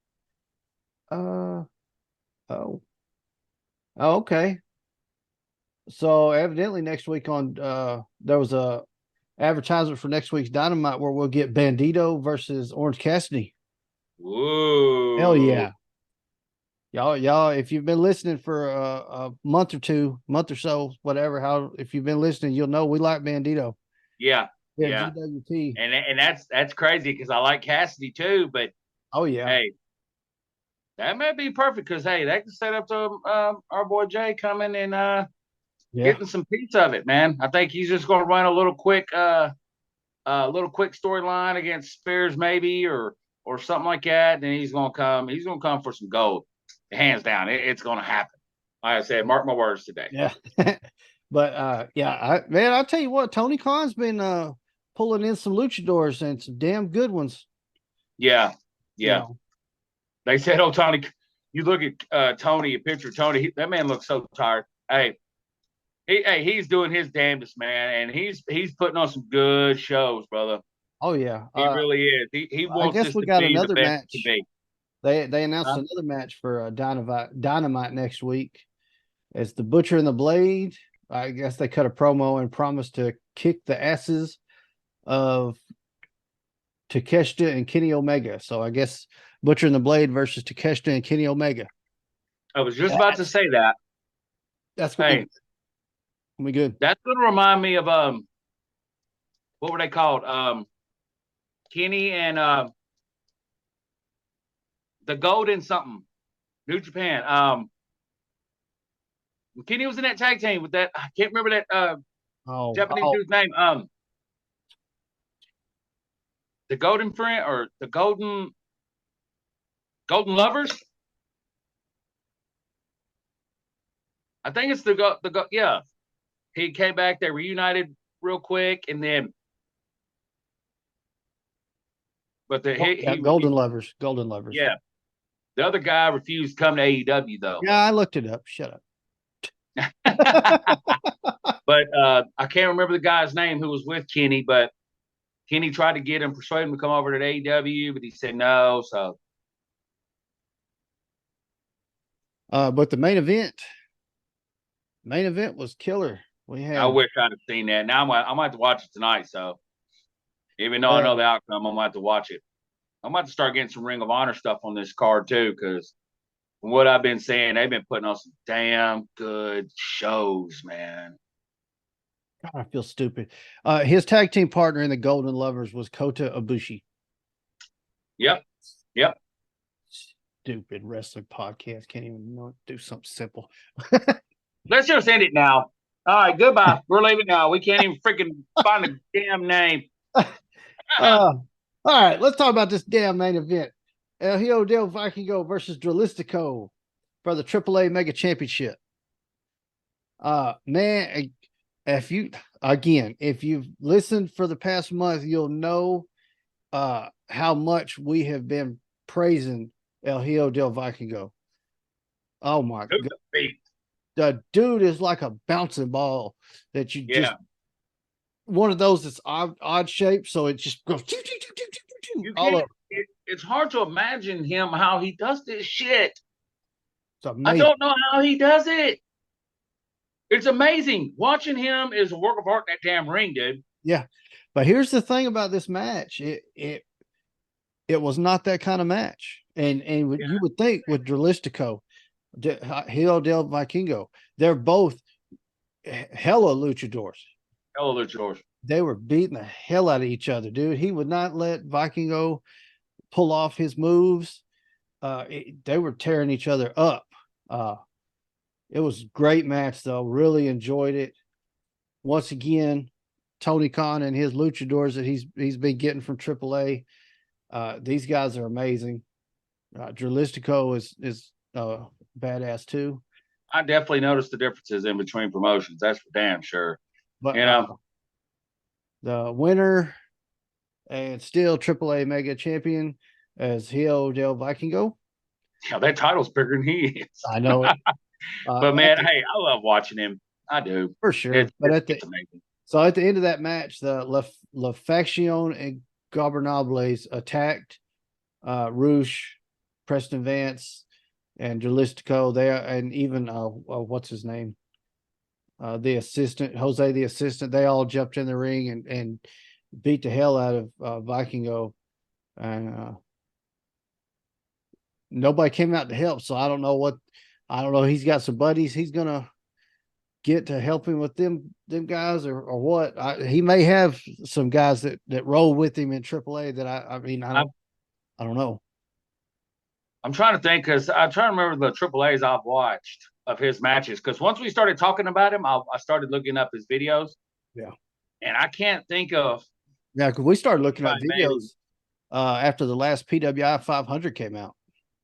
Okay. So evidently next week on there was a advertisement for next week's Dynamite where we'll get Bandito versus Orange Cassidy. Hell Whoa. yeah. Y'all, if you've been listening for a month or two, month or so, whatever, if you've been listening, you'll know we like Bandito. Yeah. Yeah, Yeah. GWT. And that's crazy because I like Cassidy too. But Oh yeah, hey, that may be perfect because hey, that can set up to our boy Jay coming and yeah. getting some piece of it, man. I think he's just going to run a little quick storyline against Spears maybe or something like that. Then he's going to come. He's going to come for some gold, hands down. It's going to happen. Like I said, mark my words today. Yeah. But yeah, man, I'll tell you what, Tony Khan's been pulling in some luchadors and some damn good ones. Yeah, You yeah. know. They said, "Oh, Tony, you look at Tony, a picture of Tony. That man looks so tired." He's doing his damnedest, man, and he's putting on some good shows, brother. Oh yeah. He really is. He I wants guess this we to got be the another best it can match. be. They announced Huh? another match for Dynamite next week. It's the Butcher and the Blade. I guess they cut a promo and promised to kick the asses of Takeshita and Kenny Omega. So I guess Butcher and the Blade versus Takeshita and Kenny Omega. I was just about to That's say that. that's gonna be Hey, good. Gonna be good. that's going to remind me of what were they called? Kenny and the Golden something, New Japan. Kenny was in that tag team with that. I can't remember that Oh, Japanese oh, dude's name. The Golden Friend or the Golden Lovers. I think it's yeah. He came back. They reunited real quick, and then but the yeah, Golden Lovers. Golden Lovers. yeah, the other guy refused to come to AEW though. Yeah, I looked it up. Shut up. But I can't remember the guy's name who was with Kenny, but Kenny tried to get him, persuade him to come over to AEW, but he said no. So But the main event was killer. We I had wish I'd have seen that. Now I might have to watch it tonight. So even though I know uh the outcome, I might have to watch it. I might have to start getting some Ring of Honor stuff on this card too, because from what I've been saying, they've been putting on some damn good shows, man. God, I feel stupid. His tag team partner in the Golden Lovers was Kota Ibushi. Yep, yep. Stupid wrestling podcast can't even do something simple. Let's just end it now. All right, goodbye. We're leaving now. We can't even freaking find the damn name. All right, let's talk about this damn main event. El Hijo del Vikingo versus Dralistico for the AAA Mega Championship. Man, if you've listened for the past month, you'll know how much we have been praising El Hijo del Vikingo. Oh my Who's god. the beat? The dude is like a bouncing ball that you just Yeah, one of those that's odd shape, so it just goes you all can't. over. It's hard to imagine him how he does this shit. It's I amazing. don't know how he does it. It's amazing. Watching him is a work of art in that damn ring, dude. Yeah. But here's the thing about this match. It was not that kind of match. And Yeah, you would think with Dralistico, Hijo del Vikingo, they're both hella luchadors. hello, George. They were beating the hell out of each other, dude. He would not let Vikingo pull off his moves. They were tearing each other up. Uh, it was a great match, though. Really enjoyed it. Once again, Tony Khan and his luchadors that he's been getting from AAA. These guys are amazing. Dralistico is badass too. I definitely noticed the differences in between promotions. That's for damn sure. But You know, the winner and still AAA Mega Champion as Hijo del Vikingo. that title's bigger than he is. I know it. But man, hey, I love watching him. I do. For sure. But It's amazing. at the end of that match, the La Faction and Gobernables attacked Roosh, Preston Vance, and Jalistico there, and even what's his name? The assistant, Jose the assistant, they all jumped in the ring and beat the hell out of Vikingo. And nobody came out to help. So I don't know what, I don't know. He's got some buddies he's gonna get to help him with them guys or what. He may have some guys that roll with him in AAA that I mean I'm I don't know. I'm trying to think because I'm trying to remember the Triple A's I've watched of his matches. Because once we started talking about him, I started looking up his videos, Yeah. and I can't think of Yeah, because we started looking up maybe. videos after the last PWI 500 came out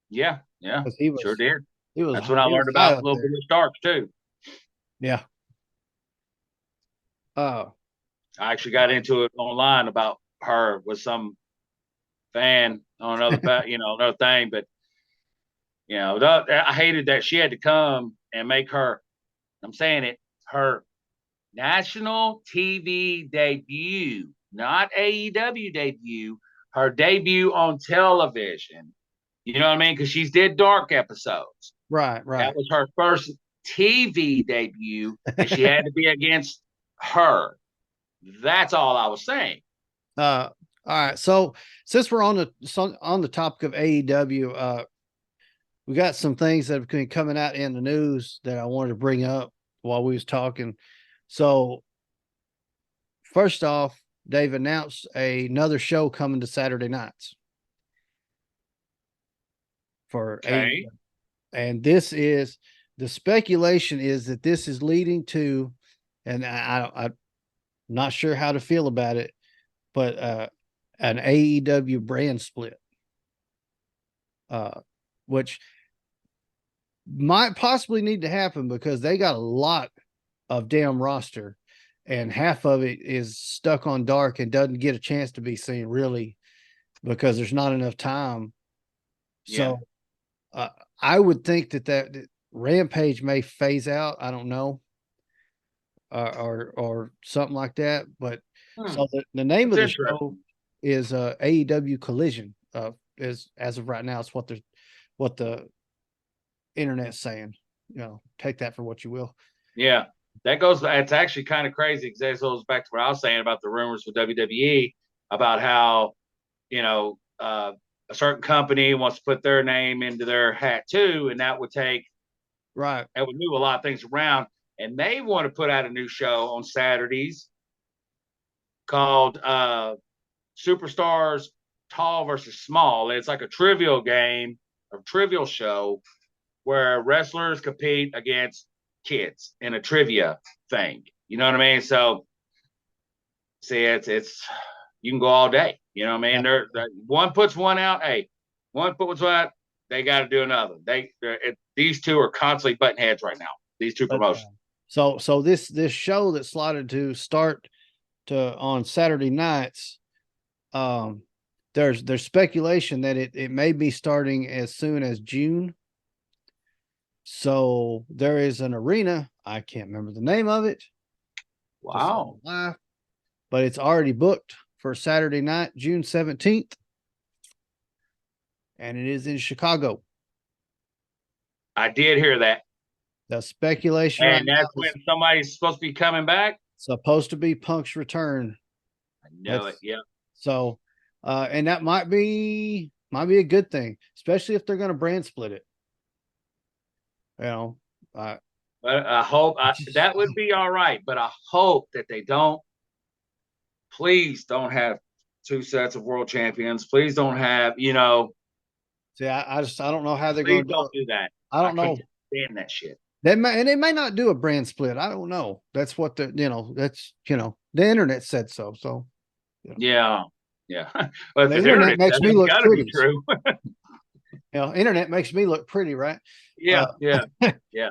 Yeah, yeah, because sure did. That's when I he was learned high about up little there. Billy Starks too. Yeah. Uh, I actually got into it online about her with some fan on another thing. But I hated that she had to come and make her. I'm saying it, her national TV debut, not AEW debut, her debut on television. You know what I mean? Because she's did dark episodes. right, That right. was her first TV debut, and she had to be against her. That's all I was saying. All right. So since we're on the topic of AEW, we got some things that have been coming out in the news that I wanted to bring up while we was talking. So first off, they've announced another show coming to Saturday nights for Okay. AEW. And this is the speculation is that this is leading to, and I'm not sure how to feel about it, but an AEW brand split, uh, which might possibly need to happen because they got a lot of damn roster, and half of it is stuck on dark and doesn't get a chance to be seen really because there's not enough time. Yeah. So uh, I would think that Rampage may phase out. I don't know, or something like that. But Hmm. so the name That's of the show interesting. is AEW Collision. Is as of right now, it's what the internet's saying. Take that for what you will. Yeah. That goes, it's actually kind of crazy because that goes back to what I was saying about the rumors with WWE about how, you know, a certain company wants to put their name into their hat too. And Right. that would move a lot of things around. And they want to put out a new show on Saturdays called Superstars Tall versus Small. It's like a trivial game, a trivial show where wrestlers compete against kids in a trivia thing. You know what I mean? So see, it's you can go all day. You know what I mean? Yeah. They're one puts one out. Hey, one puts one out. They got to do another. These two are constantly butting heads right now. These two But promotions. so this show that's slotted to start to on Saturday nights, um, there's speculation that it may be starting as soon as June. So there is an arena. I can't remember the name of it to save Wow. my life, but it's already booked for Saturday night, June 17th, and it is in Chicago. I did hear that. The speculation right And now that's when is somebody's supposed to be coming back. supposed to be Punk's return. I know it. That's Yeah. so, and that might be a good thing, especially if they're going to brand split it. You know, uh, But I hope that would be all right. But I hope that they don't. Please don't have two sets of world champions. Please don't have, see, I don't know how they're please going to do don't it. do that. I I don't can't know. stand that shit. They may not do a brand split. I don't know. That's what that's the internet said so. So Yeah. Yeah. Well, if the the internet internet says makes me it, it's look got to be pretty. true. Internet makes me look pretty, right? Yeah. Uh, Yeah. Yeah.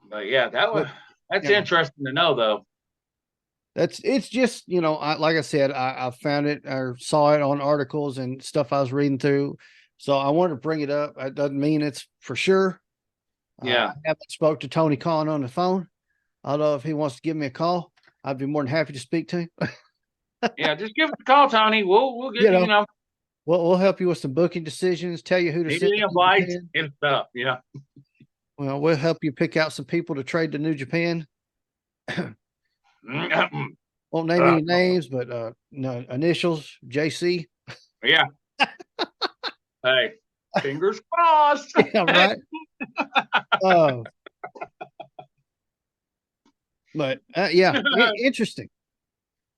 But yeah, but that's you know, interesting to know, though. it's just like I said, I found it or saw it on articles and stuff I was reading through. So I wanted to bring it up. It doesn't mean it's for sure. I Yeah. haven't spoke to Tony Khan on the phone. Although if he wants to give me a call, I'd be more than happy to speak to him. Yeah. Just give us a call, Tony. We'll get you know, you know we'll help you with some booking decisions. Tell you who to maybe send the to New invites Japan. and stuff. Yeah. Well, we'll help you pick out some people to trade to New Japan. Won't name any names, but no initials. JC. Yeah. Hey, fingers crossed. Yeah, right. Uh, but yeah, interesting.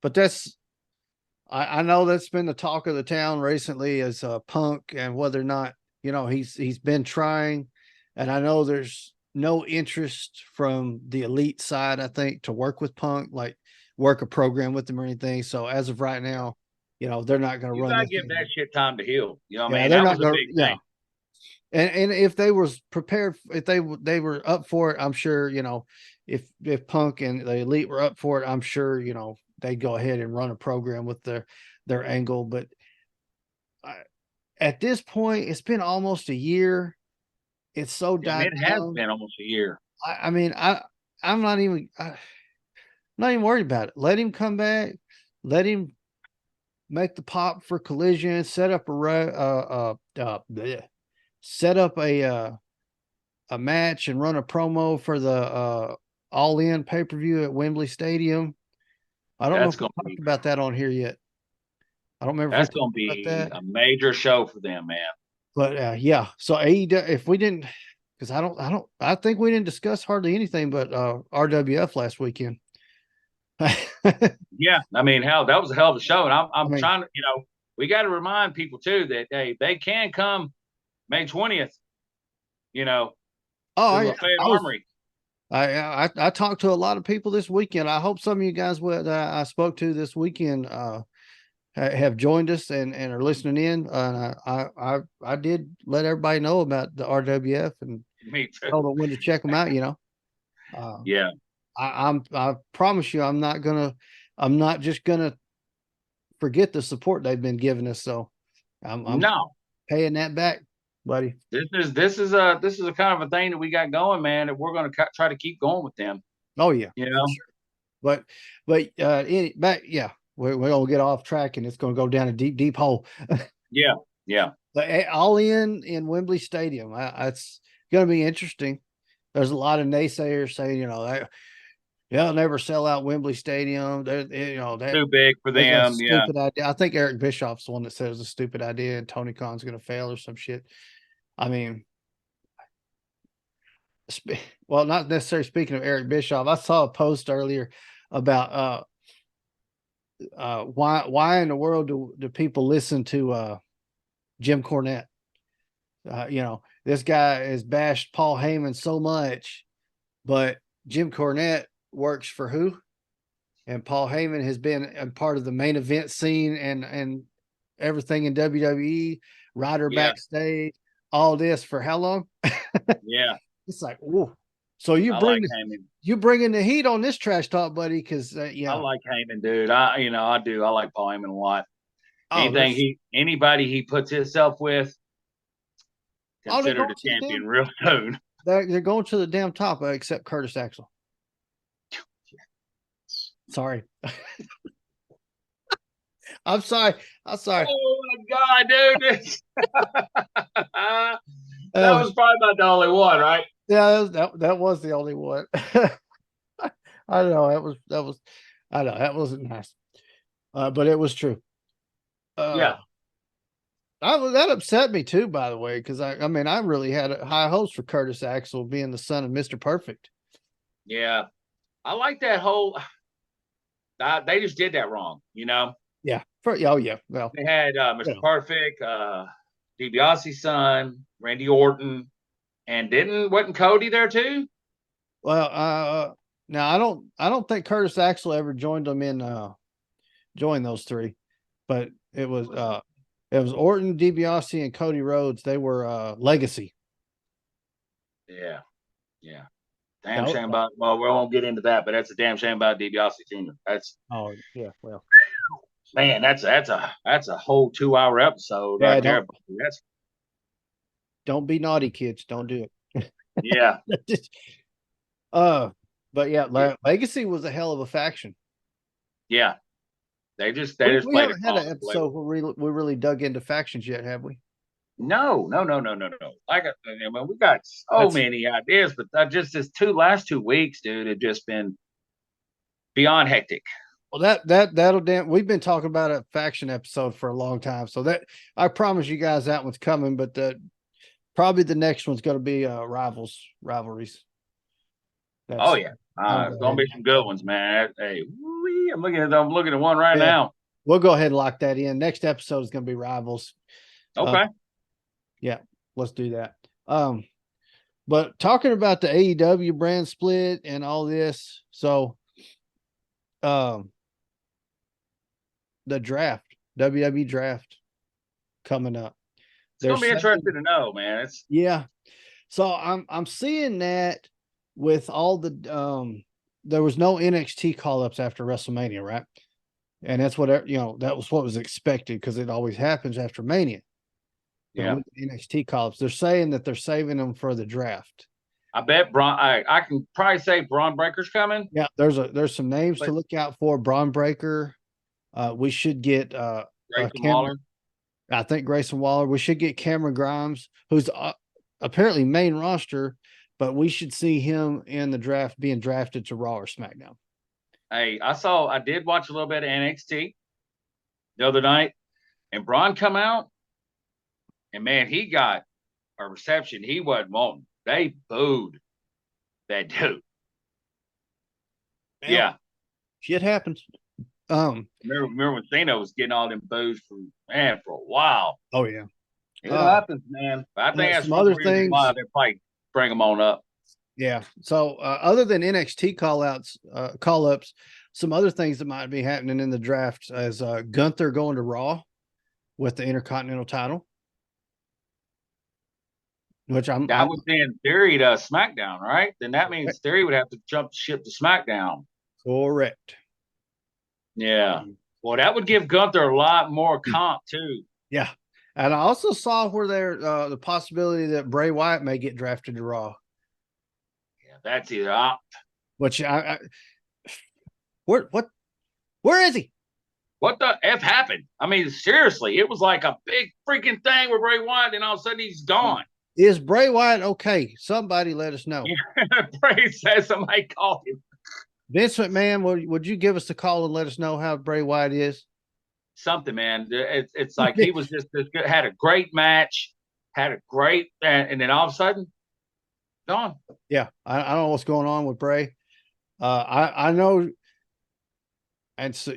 But I know that's been the talk of the town recently is Punk and whether or not he's been trying, and I know there's no interest from the elite side. I think to work with Punk, like work a program with them or anything. So as of right now, they're not going to You run gotta this give that thing. shit time to heal. You know what I Yeah, mean? they're That not was a going to. big Yeah, thing. and if they was prepared, if they were up for it, I'm sure if Punk and the elite were up for it, I'm sure they'd go ahead and run a program with their angle. But at this point, it's been almost a year. It's so Damn, died it has down. been almost a year. I mean, I'm not even worried about it. Let him come back. Let him make the pop for Collision. Set up a match and run a promo for the All In pay per view at Wembley Stadium. I don't know That's if we gonna talked be about that on here yet. I don't remember if we that's talked gonna about be that. a major show for them, man. But yeah, so AEW, if we didn't, because I think we didn't discuss hardly anything but RWF last weekend. I Yeah, I mean, hell, that was a hell of a show, and I'm mean, trying to, we got to remind people too that they can come May 20th, you know, oh to yeah, Lafayette I was. Armory. I talked to a lot of people this weekend. I hope some of you guys that I spoke to this weekend have joined us and are listening in. And I did let everybody know about the RWF and Me too. told them when to check them out. Uh, Yeah, I promise you, I'm not just gonna forget the support they've been giving us. So I'm no, paying that back, buddy. this is a kind of a thing that we got going, man. That we're gonna try to keep going with them. Oh yeah, You for know, sure. Back, yeah, we're gonna get off track and it's gonna go down a deep hole. yeah, yeah. But All In Wembley Stadium, it's gonna be interesting. There's a lot of naysayers saying, they'll never sell out Wembley Stadium. That Too big for that's a them. Yeah, stupid idea. I think Eric Bischoff's the one that says it's a stupid idea and Tony Khan's gonna fail or some shit. I mean, well, not necessarily speaking of Eric Bischoff. I saw a post earlier about why in the world do people listen to Jim Cornette? This guy has bashed Paul Heyman so much, but Jim Cornette works for who? And Paul Heyman has been a part of the main event scene and everything in WWE, rider yeah, backstage, all this for how long? yeah. It's like, whoa. So you I like bring Heyman. you bringing the heat on this trash talk, buddy? Because I like Heyman, dude. I do. I like Paul Heyman a lot. oh, there's Anybody he puts himself with, they're considered going a to the damn champion real soon. they're going to the damn top, except Curtis Axel. Sorry, I'm sorry. I'm sorry. Oh my god, dude! That Uh, was probably about the only one, right? yeah, that was the only one. I know that was I know that wasn't nice, but it was true. Uh, Yeah, that upset me too, by the way, because I mean I really had high hopes for Curtis Axel being the son of Mister Perfect. yeah. I like that whole. They just did that wrong, you know. Yeah, oh yeah, well, They had you Mr. know, Perfect, DiBiase's son, Randy Orton, and didn't wasn't Cody there too? well, now I don't think Curtis Axel ever joined them in joined those three, but it was Orton, DiBiase, and Cody Rhodes. They were legacy. Yeah, yeah. Damn That, shame about. Well, we won't get into that, but that's a damn shame about DiBiase Jr. That's oh yeah, well, man. That's a whole 2 hour episode yeah, right there. That's don't be naughty, kids. Don't do yeah, it. uh, but yeah, yeah, Legacy was a hell of a faction. yeah. They just We played it haven't had wrong. an episode where we really dug into factions yet, have we? No, no, no, no, no, no. I mean, we got so That's many ideas, but just this last 2 weeks, dude, have just been beyond hectic. Well, we've been talking about a faction episode for a long time. So that I promise you guys that one's coming, but probably the next one's going to be rivalries. Oh That's yeah, I'll go it's gonna ahead. be some good ones, man. Hey, woo-wee, I'm looking at one right Yeah, now. we'll go ahead and lock that in. Next episode is going to be rivals. Uh, Okay, yeah, let's do that. But talking about the AEW brand split and all this, so um, the draft, WWE draft coming up. it's They're gonna be interesting saying, to know, man. It's yeah. So I'm seeing that with all the there was no NXT call ups after WrestleMania, right? And that's what that was what was expected because it always happens after Mania. But yeah. with the NXT call ups, they're saying that they're saving them for the draft. I bet Braun. I can probably say Braun Breaker's coming, Yeah, there's some names to but look out for. Braun Breaker. We should get Grayson Cameron. Waller. I think Grayson Waller. We should get Cameron Grimes, who's apparently main roster, but we should see him in the draft being drafted to Raw or SmackDown. Hey, I did watch a little bit of NXT the other night, and Braun come out, and man, he got a reception he wasn't wanting. They booed that dude. Well, Yeah. shit happens. Remember when Cena was getting all them boos for a while. Oh yeah. It happens, man. But I think that's Some one of the other reasons why things. they probably bring them on up. Yeah. So other than NXT call ups, some other things that might be happening in the draft is Gunther going to Raw with the Intercontinental title, which That I'm would then Theory to SmackDown, right? Then that means Theory would have to jump ship to SmackDown. correct. Yeah. Well, that would give Gunther a lot more comp too. Yeah. And I also saw where there the possibility that Bray Wyatt may get drafted to Raw, Yeah, that's either up. which where is he? What the F happened? I mean, seriously, it was like a big freaking thing with Bray Wyatt, and all of a sudden he's gone. Is Bray Wyatt okay? Somebody let us know. Bray says somebody called him. Vince McMahon, would you give us a call and let us know how Bray Wyatt is? Something, man. It's like he was just this good, had a great match, had a great, and then all of a sudden, gone. Yeah, I don't know what's going on with Bray. I know, and so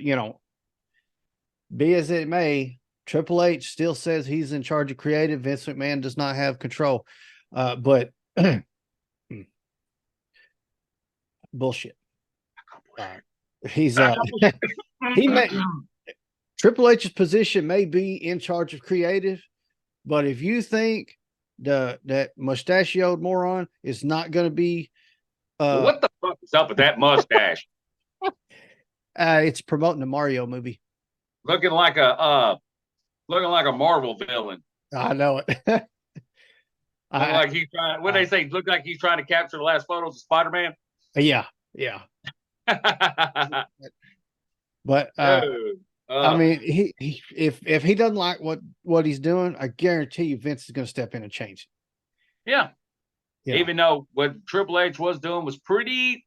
be as it may, Triple H still says he's in charge of creative. Vince McMahon does not have control. But bullshit. He's he may Triple H's position may be in charge of creative, but if you think that mustachioed moron is not going to be, Well, what the fuck is up with that mustache? it's promoting the Mario movie. looking like a Marvel villain. I know it. Look like he's trying. What they say? Look like he's trying to capture the last photos of Spider-Man. Yeah. But I mean, if he doesn't like what he's doing, I guarantee you Vince is going to step in and change it. Yeah. Even though what Triple H was doing was pretty,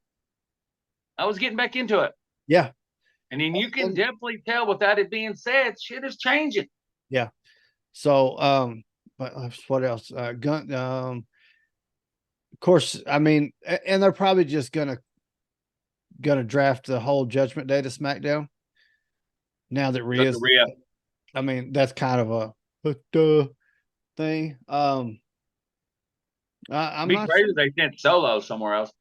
I was getting back into it. Yeah. And then you can definitely tell without it being said, shit is changing. Yeah. So, but what else? Of course, I mean, and they're probably just gonna draft the whole Judgment Day to SmackDown. Now that Rhea's, I mean, that's kind of a thing. I'm not crazy. They sent Solo somewhere else.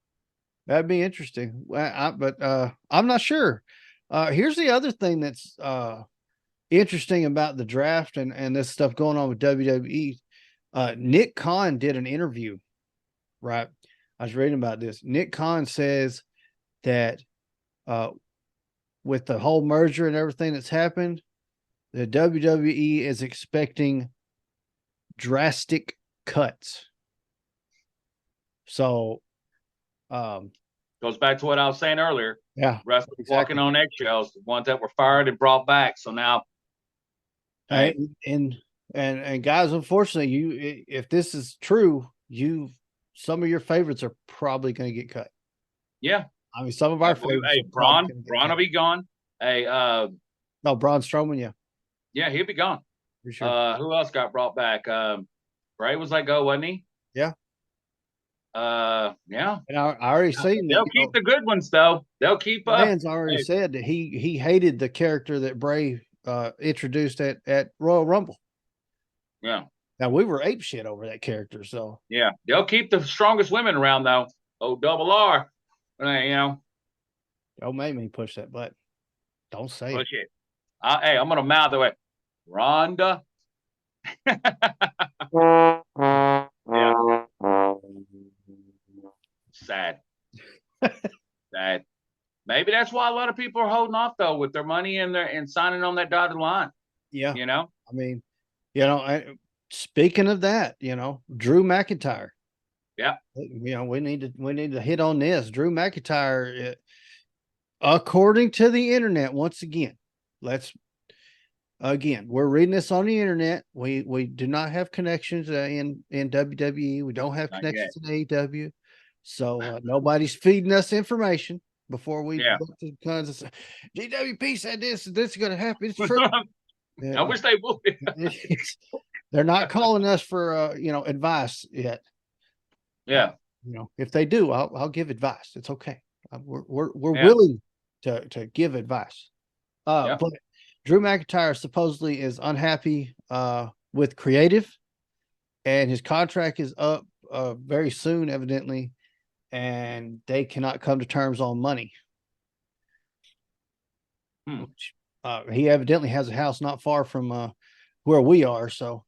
That'd be interesting. But I'm not sure. Here's the other thing that's interesting about the draft and this stuff going on with WWE. Nick Khan did an interview, right? I was reading about this. Nick Khan says that with the whole merger and everything that's happened, the WWE is expecting drastic cuts. So goes back to what I was saying earlier. Yeah. Wrestlers walking on eggshells, the ones that were fired and brought back. So now and guys, unfortunately, if this is true, some of your favorites are probably going to get cut. Yeah. I mean, some of our favorites. Hey, Braun will be gone. Hey, No, Braun Strowman, yeah, yeah, he'll be gone. for sure. Who else got brought back? Bray was let go, wasn't he? Yeah. Yeah. And I already seen that, They'll keep the good ones though. They'll keep Ryan's already hey, said that he hated the character that Bray introduced at Royal Rumble. yeah, Now we were ape shit over that character, so yeah. They'll keep the strongest women around though. Oh, double R. You know, don't make me push that button. Don't say it. push it. Hey, I'm gonna mouth the way. Rhonda. Yeah. Sad. Sad. Maybe that's why a lot of people are holding off though with their money and signing on that dotted line. Yeah, You know? I mean, speaking of that, Drew McIntyre. Yeah. We need to hit on this. Drew McIntyre, according to the internet, once again, we're reading this on the internet. We do not have connections in WWE. We don't have Not yet. connections in AEW, so nobody's feeding us information before we Yeah. go to kinds of GWP said this is going to happen. It's true. I wish they would. They're not calling us for advice yet. Yeah. If they do, I'll give advice. It's okay. We're Yeah. willing to give advice. Yeah. But Drew McIntyre supposedly is unhappy with creative, and his contract is up very soon, evidently, and they cannot come to terms on money. Which, he evidently has a house not far from where we are, so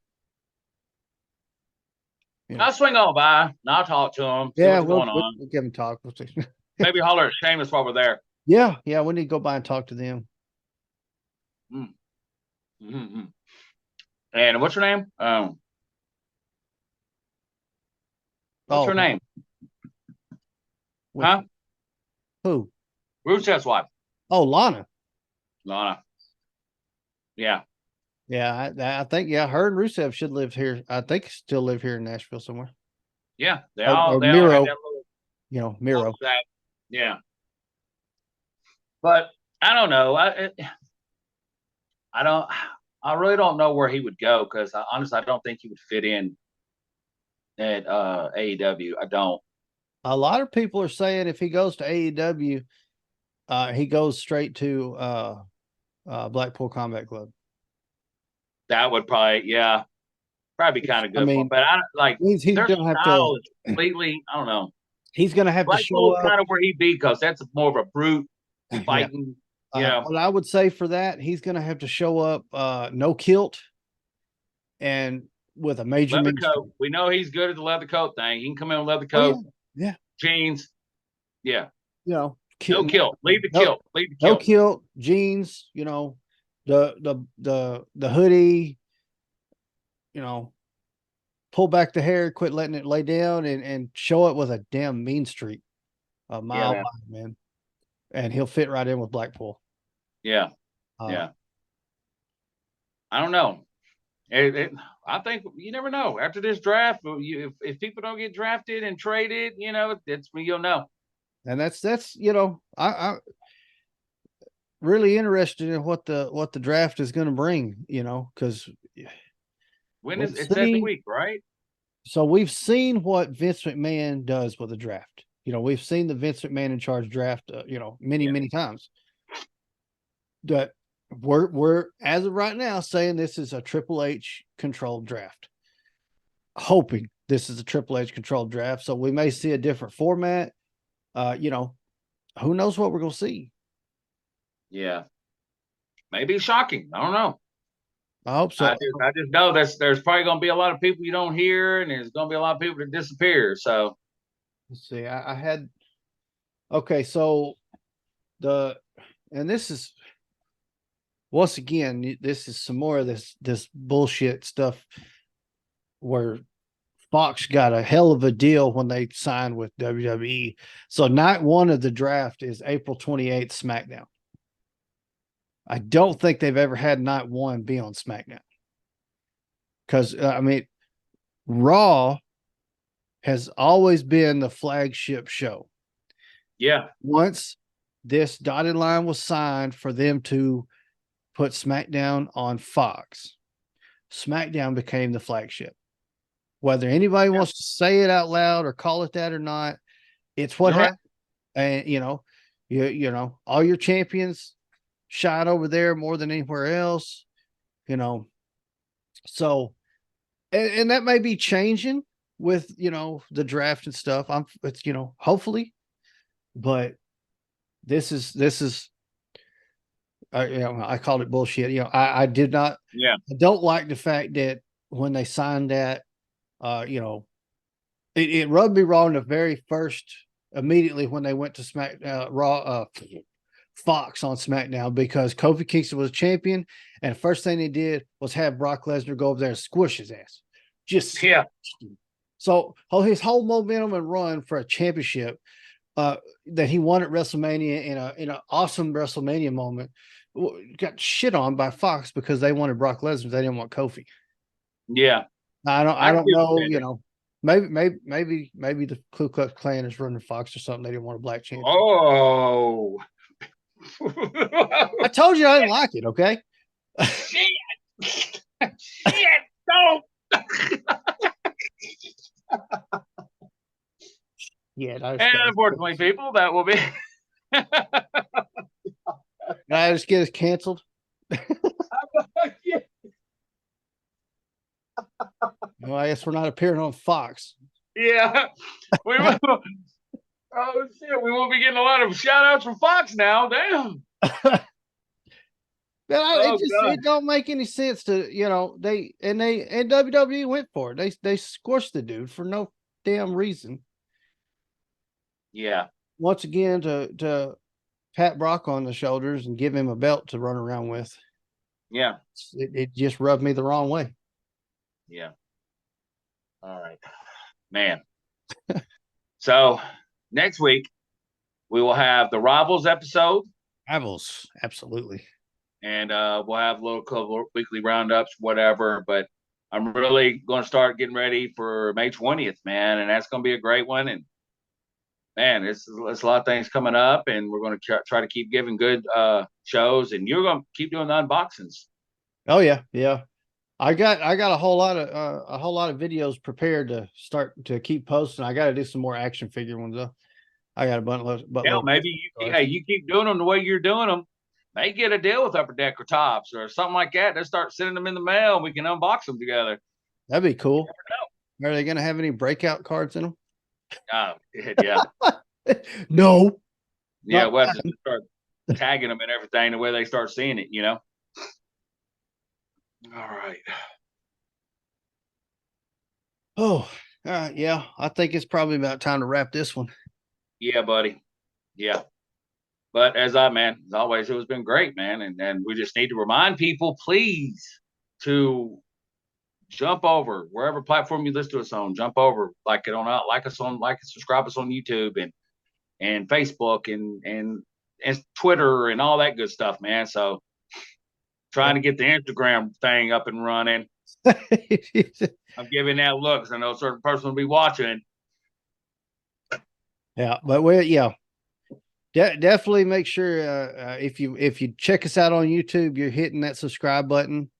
I'll swing on by and I'll talk to him, see yeah, what's going on. we'll give him talk. We'll see. Maybe holler at Seamus while we're there. Yeah, we need to go by and talk to them. Mm-hmm. And what's her name? What's her name? Huh? Who? Rusev's wife. Oh, Lana. Lana. Yeah. Yeah, I think her and Rusev should live here. I think still live here in Nashville somewhere. Yeah. They Or all Miro, had that little Miro. Yeah. But I don't know. I really don't know where he would go because honestly I don't think he would fit in at AEW. I don't. A lot of people are saying if he goes to AEW, he goes straight to Blackpool Combat Club. That would probably be kind of good. I mean, but I like he's their gonna have style to. is completely. I don't know. He's gonna have to show Blackpool's up. kind of where he'd be because that's more of a brute Yeah. fighting. What I would say for that, he's gonna have to show up no kilt and with a major leather coat. We know he's good at the leather coat thing. He can come in with leather coat, yeah, jeans. Yeah. no kilt. Leave the kilt. Leave the no kilt. kilt, jeans. The hoodie. Pull back the hair, quit letting it lay down, and show it with a damn mean streak, a mile wide, man. And he'll fit right in with Blackpool. Yeah. Yeah. I don't know. I think you never know. After this draft, if people don't get drafted and traded, that's when you'll know. And that's I really interested in what the draft is going to bring, because when is it's every week, right? So we've seen what Vince McMahon does with a draft. We've seen the Vince McMahon in charge draft, many times. That we're as of right now saying this is a Triple H controlled draft. Hoping this is a Triple H controlled draft, so we may see a different format. Who knows what we're gonna see? Yeah, maybe shocking. I don't know. I hope so. I just know there's probably gonna be a lot of people you don't hear, and there's gonna be a lot of people that disappear. So let's see. I had okay. So and this is once again, this is some more of this bullshit stuff where Fox got a hell of a deal when they signed with WWE. So night one of the draft is April 28th, SmackDown. I don't think they've ever had night one be on SmackDown. Because, Raw has always been the flagship show. yeah. Once this dotted line was signed for them to put SmackDown on Fox. SmackDown became the flagship. Whether anybody wants to say it out loud or call it that or not, it's what You're right. happened. And you know, all your champions shot over there more than anywhere else. You know, so and that may be changing with the draft and stuff. It's hopefully, but this is I called it bullshit. I did not. Yeah. I don't like the fact that when they signed that, you know, it rubbed me wrong the very first immediately when they went to Smack Raw Fox on SmackDown because Kofi Kingston was champion, and the first thing they did was have Brock Lesnar go over there and squish his ass. Just Yeah. so his whole momentum and run for a championship that he won at WrestleMania in an awesome WrestleMania moment got shit on by Fox because they wanted Brock Lesnar. They didn't want Kofi. Yeah. I I can don't see what know, you're saying. maybe the Ku Klux Klan is running Fox or something. They didn't want a black champion. Oh. I told you I didn't like it, okay? Shit. Shit. No. Yeah, And unfortunately, people, that will be. I just get us canceled. Well, I guess we're not appearing on Fox. Yeah. We will. Oh shit! We won't be getting a lot of shout outs from Fox now. Damn. Oh god. It don't make any sense to they and WWE went for it. They squished the dude for no damn reason. Yeah. Once again to pat Brock on the shoulders and give him a belt to run around with. Yeah. It just rubbed me the wrong way. Yeah. All right, man. So next week we will have the Rivals episode, Travels, absolutely. and we'll have a little couple of weekly roundups, whatever. But I'm really going to start getting ready for May 20th, man, and that's going to be a great one. And man, it's a lot of things coming up, and we're going to try to keep giving good shows, and you're going to keep doing the unboxings. Oh yeah, yeah. I got a whole lot of videos prepared to start to keep posting. I got to do some more action figure ones though. I got a Yeah, buttload. maybe you keep doing them the way you're doing them. They get a deal with Upper Decker Tops or something like that. They start sending them in the mail. And we can unbox them together. That'd be cool. Are they going to have any breakout cards in them? Yeah. No. Yeah, we'll have to start tagging them and everything the way they start seeing it, you know? All right. Oh, yeah. I think it's probably about time to wrap this one. Yeah, buddy. Yeah. But as always, it has been great, man. And we just need to remind people, please, to jump over wherever platform you listen to us on. Jump over, like it on, like us on, like subscribe us on YouTube and Facebook and Twitter and all that good stuff, man. So trying to get the Instagram thing up and running. I'm giving that look because I know a certain person will be watching. Yeah, but definitely make sure if you check us out on YouTube, you're hitting that subscribe button.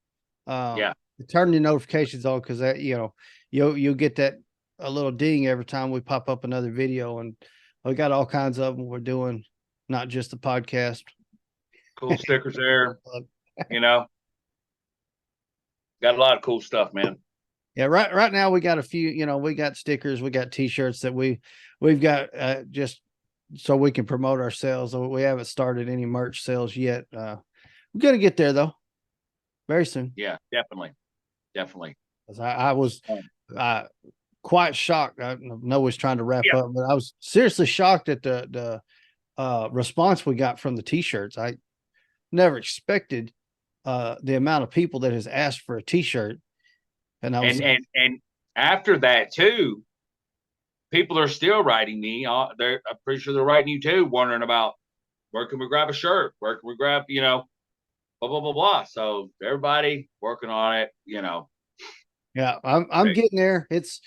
Yeah, turn your notifications on because that you'll get that a little ding every time we pop up another video, and we got all kinds of them we're doing, not just the podcast. cool stickers there. You know, got a lot of cool stuff, man. Yeah, right now we got a few. We got stickers, we got T-shirts that we've got just so we can promote ourselves. We haven't started any merch sales yet. We're gonna get there though, very soon. Yeah, definitely. I was quite shocked. I know we're trying to wrap up, but I was seriously shocked at the response we got from the T-shirts. I never expected the amount of people that has asked for a T-shirt, and I was and after that too, people are still writing me. I'm pretty sure they're writing you too, wondering about where can we grab a shirt, where can we grab, blah blah blah blah. So everybody working on it, Yeah, I'm getting there. It's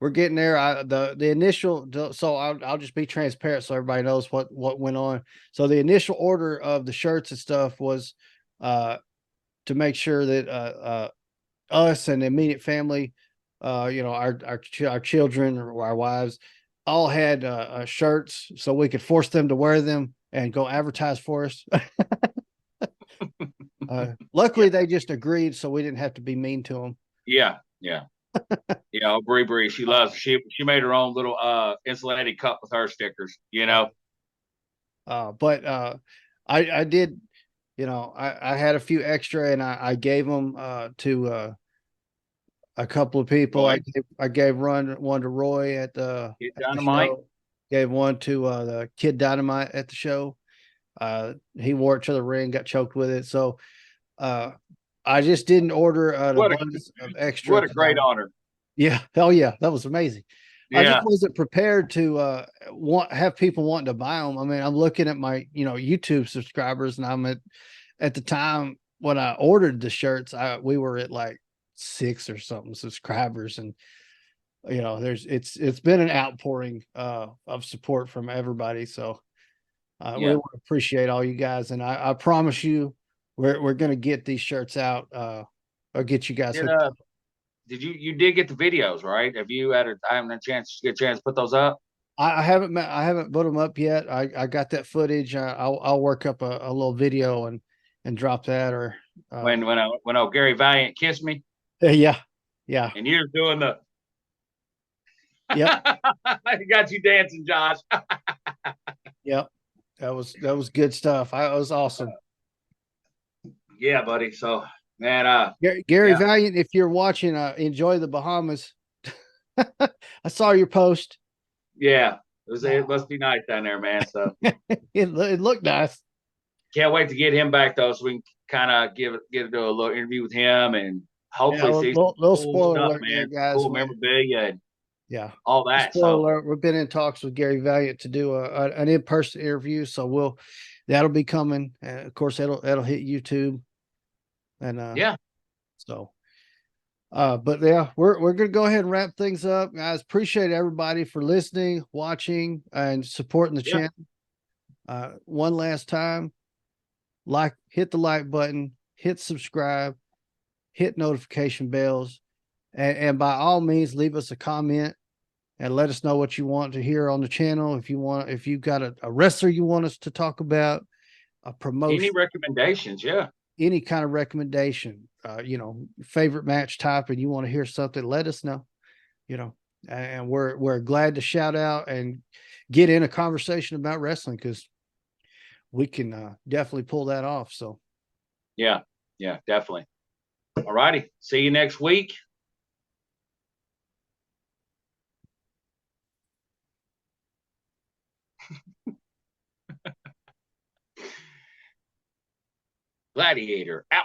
we're getting there. The initial, so I'll just be transparent so everybody knows what went on. So the initial order of the shirts and stuff was to make sure that us and the immediate family, our children or our wives, all had shirts, so we could force them to wear them and go advertise for us. Luckily, Yeah, they just agreed, so we didn't have to be mean to them. yeah, yeah. Yeah, oh, Bree, she made her own little insulated cup with her stickers, you know. But I did, I had a few extra, and I gave them to a couple of people. Roy, I gave one to Roy Kid at the Dynamite. show. Gave one to the Kid Dynamite at the show. He wore it to the ring, got choked with it. So uh, I just didn't order an What a abundance of extra what a because great honor. yeah, hell yeah, that was amazing. I just Yeah, wasn't prepared to have people wanting to buy them. I mean, I'm looking at my YouTube subscribers, and I'm at the time when I ordered the shirts, we were at like 6 or something subscribers, and it's been an outpouring of support from everybody. So we yeah. want to appreciate all you guys, and I promise you, we're gonna get these shirts out. Or get you guys Did hooked up. you did get the videos, right? Have you had a I haven't had a chance to get a chance to put those up? I haven't put them up yet. I got that footage. I'll work up a little video and drop that or When Gary Valiant kissed me yeah, yeah, and you're doing the yep, I got you dancing, Josh. yep. That was good stuff. It was awesome. Yeah, buddy. So man, Gary yeah, Valiant, if you're watching, enjoy the Bahamas. I saw your post. yeah. It must be nice down there, man. So It looked nice. can't wait to get him back though, so we can kind of get into a little interview with him and Yeah, hopefully see some little cool spoiler stuff, alert there, man. Some guys. cool memorabilia and Yeah. all that. Spoiler So alert, we've been in talks with Gary Valiant to do an in-person interview, so that'll be coming. Of course, that'll hit YouTube, and yeah, so but yeah, we're gonna go ahead and wrap things up, guys. Appreciate everybody for listening, watching, and supporting the yeah. channel. One last time, hit the like button, hit subscribe, hit notification bells, and by all means, leave us a comment and let us know what you want to hear on the channel. If you've got a wrestler you want us to talk about, a Any promotion, recommendations? Yeah, any kind of recommendation, favorite match type, and you want to hear something, let us know. And we're glad to shout out and get in a conversation about wrestling because we can definitely pull that off. So yeah, yeah, definitely. All righty. See you next week. Gladiator out.